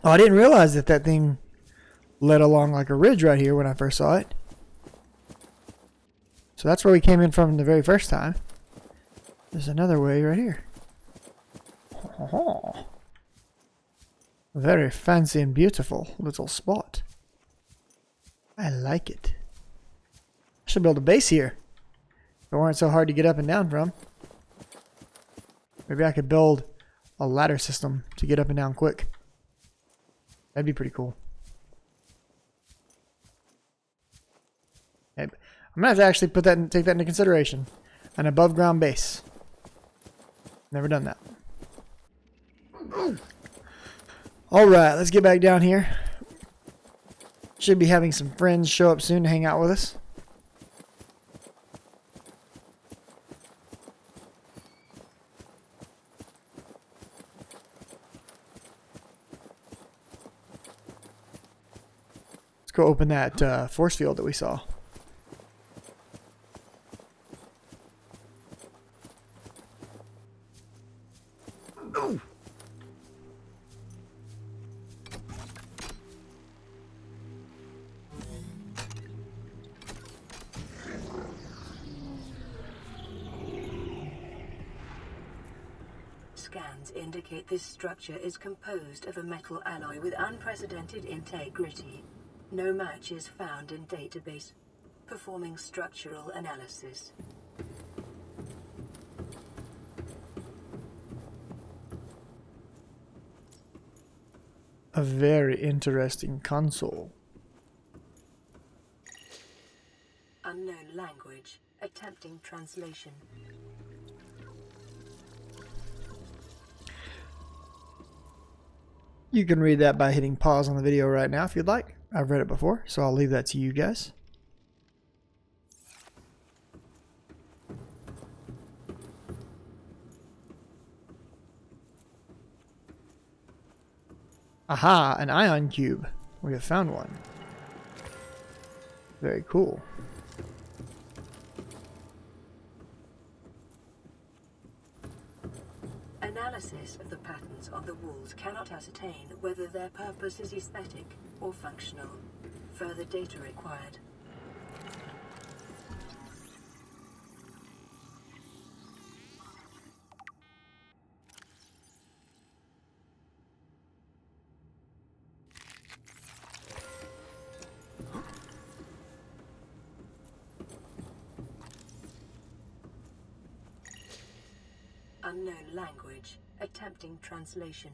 Oh, I didn't realize that that thing led along like a ridge right here when I first saw it. So that's where we came in from the very first time. There's another way right here. Oh, very fancy and beautiful little spot. I like it. I should build a base here. If it weren't so hard to get up and down from. Maybe I could build a ladder system to get up and down quick. That'd be pretty cool. Okay. I'm gonna have to actually put that and take that into consideration. An above ground base. Never done that. Alright, let's get back down here. Should be having some friends show up soon to hang out with us. Let's go open that force field that we saw. Scans indicate this structure is composed of a metal alloy with unprecedented integrity. No match is found in database. Performing structural analysis. A very interesting console. Unknown language. Attempting translation. You can read that by hitting pause on the video right now if you'd like. I've read it before, so I'll leave that to you guys. Aha, an ion cube. We have found one. Very cool. Analysis of the patterns on the walls cannot ascertain whether their purpose is aesthetic or functional. Further data required. Unknown language. Attempting translation.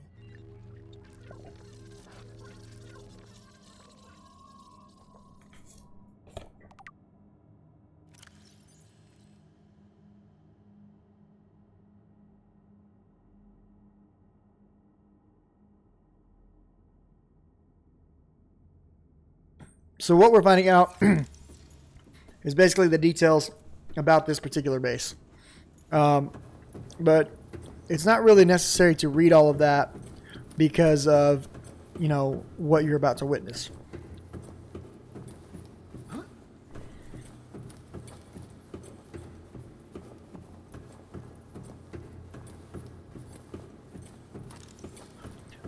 So what we're finding out is basically the details about this particular base. But it's not really necessary to read all of that because of, you know, what you're about to witness.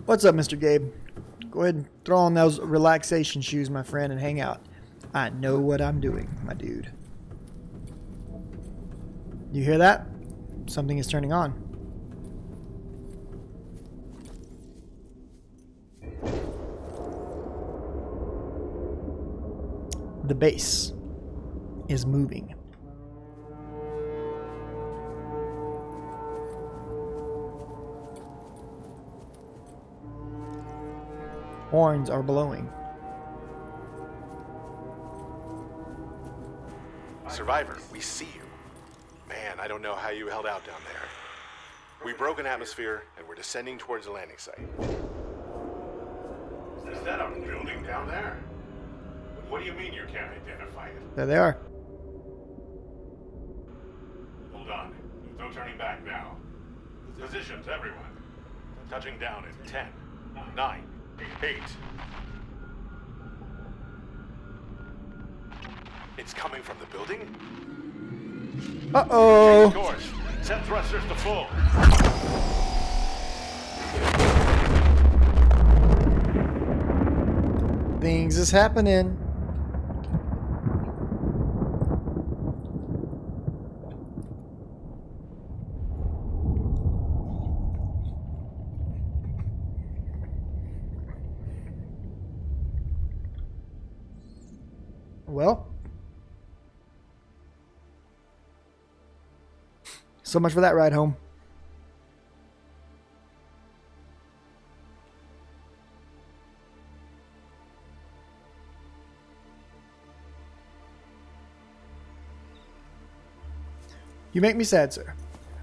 What's up, Mr. Gabe? Go ahead and throw on those relaxation shoes, my friend, and hang out. I know what I'm doing, my dude. You hear that? Something is turning on. The base is moving. Horns are blowing. Survivor, we see you. Man, I don't know how you held out down there. We broke an atmosphere, and we're descending towards the landing site. Is that a building down there? What do you mean you can't identify it? There they are. Hold on. There's no turning back now. Positions, everyone. Touching down in 10, 9, 8. It's coming from the building? Uh-oh. Change course. Set thrusters to full. Things is happening. Well, so much for that ride home. You make me sad, sir.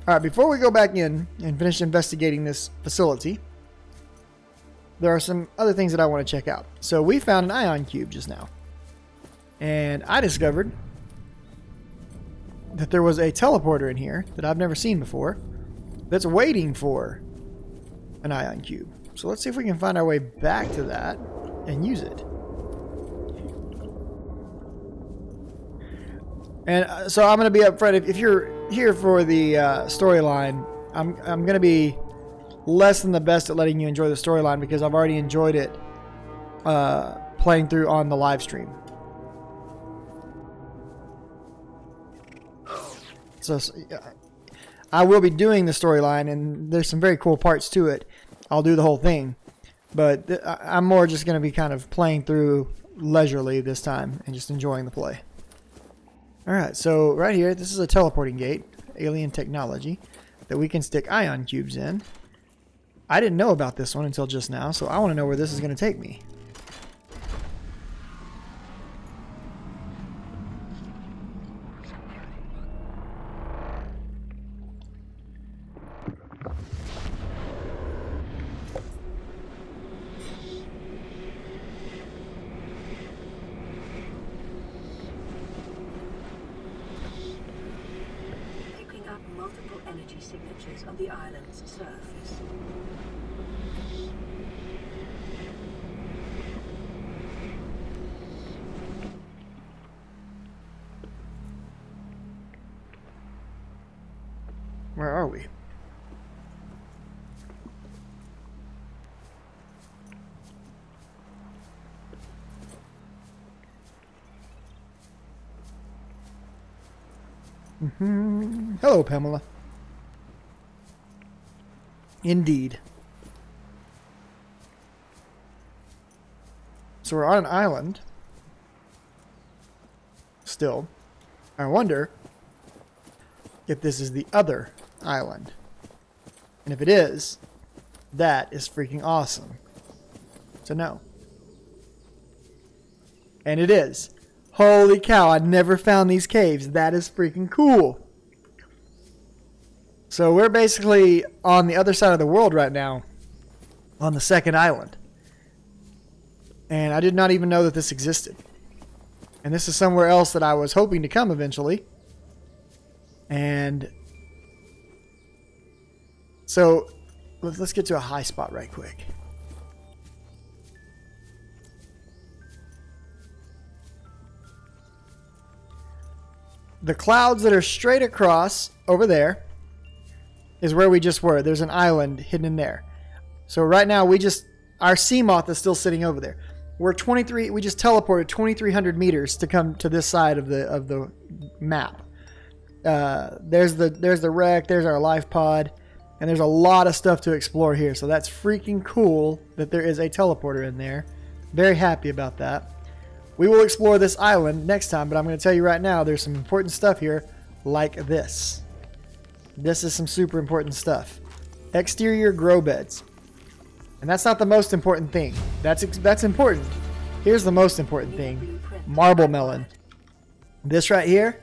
All right, before we go back in and finish investigating this facility, there are some other things that I want to check out. So we found an ion cube just now. And I discovered that there was a teleporter in here that I've never seen before that's waiting for an ion cube. So let's see if we can find our way back to that and use it. And so I'm going to be upfront. If you're here for the storyline, I'm going to be less than the best at letting you enjoy the storyline because I've already enjoyed it playing through on the live stream. So I will be doing the storyline, and there's some very cool parts to it. I'll do the whole thing, but I'm more just going to be kind of playing through leisurely this time and just enjoying the play. Alright, so right here, this is a teleporting gate, alien technology, that we can stick ion cubes in. I didn't know about this one until just now, so I want to know where this is going to take me. Multiple energy signatures on the island's surface. Where are we? Hello, Pamela. Indeed. So we're on an island. Still. I wonder if this is the other island. And if it is, that is freaking awesome to know. And it is. Holy cow, I never found these caves. That is freaking cool. So we're basically on the other side of the world right now, on the second island. And I did not even know that this existed. And this is somewhere else that I was hoping to come eventually. And so let's get to a high spot right quick. The clouds that are straight across over there is where we just were. There's an island hidden in there. So right now our sea moth is still sitting over there. We just teleported 2,300 meters to come to this side of the map. There's the wreck, there's our life pod, and there's a lot of stuff to explore here. So that's freaking cool that there is a teleporter in there. Very happy about that. We will explore this island next time, but I'm going to tell you right now, there's some important stuff here, like this. This is some super important stuff. Exterior grow beds. And that's not the most important thing. That's important. Here's the most important thing. Marble melon. This right here,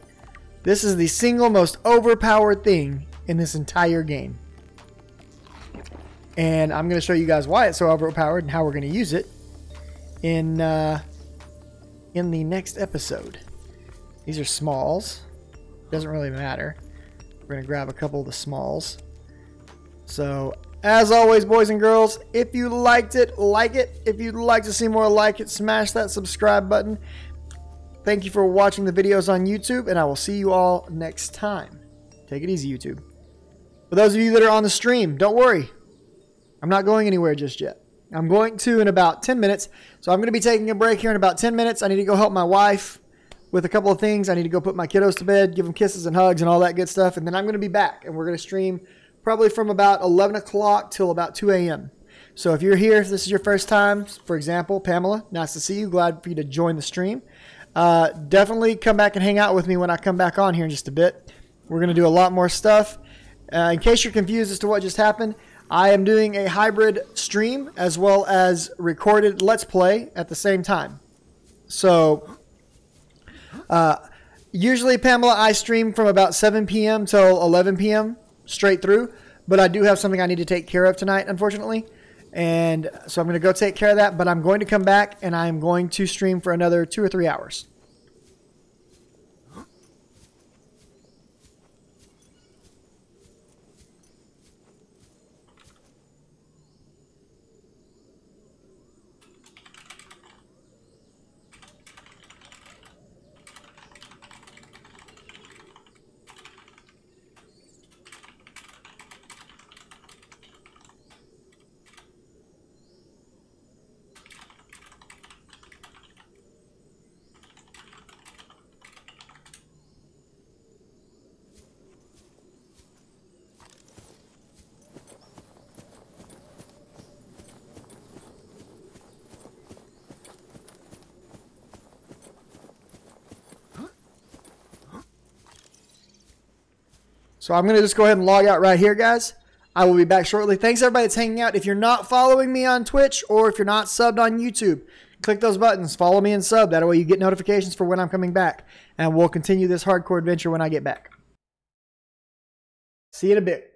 This is the single most overpowered thing in this entire game. And I'm going to show you guys why it's so overpowered and how we're going to use it in the next episode. These are smalls. Doesn't really matter. We're going to grab a couple of the smalls. So, as always, boys and girls, if you liked it, like it. If you'd like to see more like it, smash that subscribe button. Thank you for watching the videos on YouTube, and I will see you all next time. Take it easy, YouTube. For those of you that are on the stream, don't worry. I'm not going anywhere just yet. I'm going to in about 10 minutes. So I'm going to be taking a break here in about 10 minutes. I need to go help my wife with a couple of things. I need to go put my kiddos to bed, give them kisses and hugs and all that good stuff. And then I'm going to be back, and we're going to stream probably from about 11 o'clock till about 2 a.m. So if you're here, if this is your first time, for example, Pamela, nice to see you. Glad for you to join the stream. Definitely come back and hang out with me when I come back on here in just a bit. We're going to do a lot more stuff. In case you're confused as to what just happened, I am doing a hybrid stream as well as recorded Let's Play at the same time. So, usually, Pamela, I stream from about 7 p.m. till 11 p.m. straight through, but I do have something I need to take care of tonight, unfortunately. And so I'm going to go take care of that, but I'm going to come back and I'm going to stream for another 2 or 3 hours. So I'm going to just go ahead and log out right here, guys. I will be back shortly. Thanks, everybody that's hanging out. If you're not following me on Twitch or if you're not subbed on YouTube, click those buttons. Follow me and sub. That way you get notifications for when I'm coming back. And we'll continue this hardcore adventure when I get back. See you in a bit.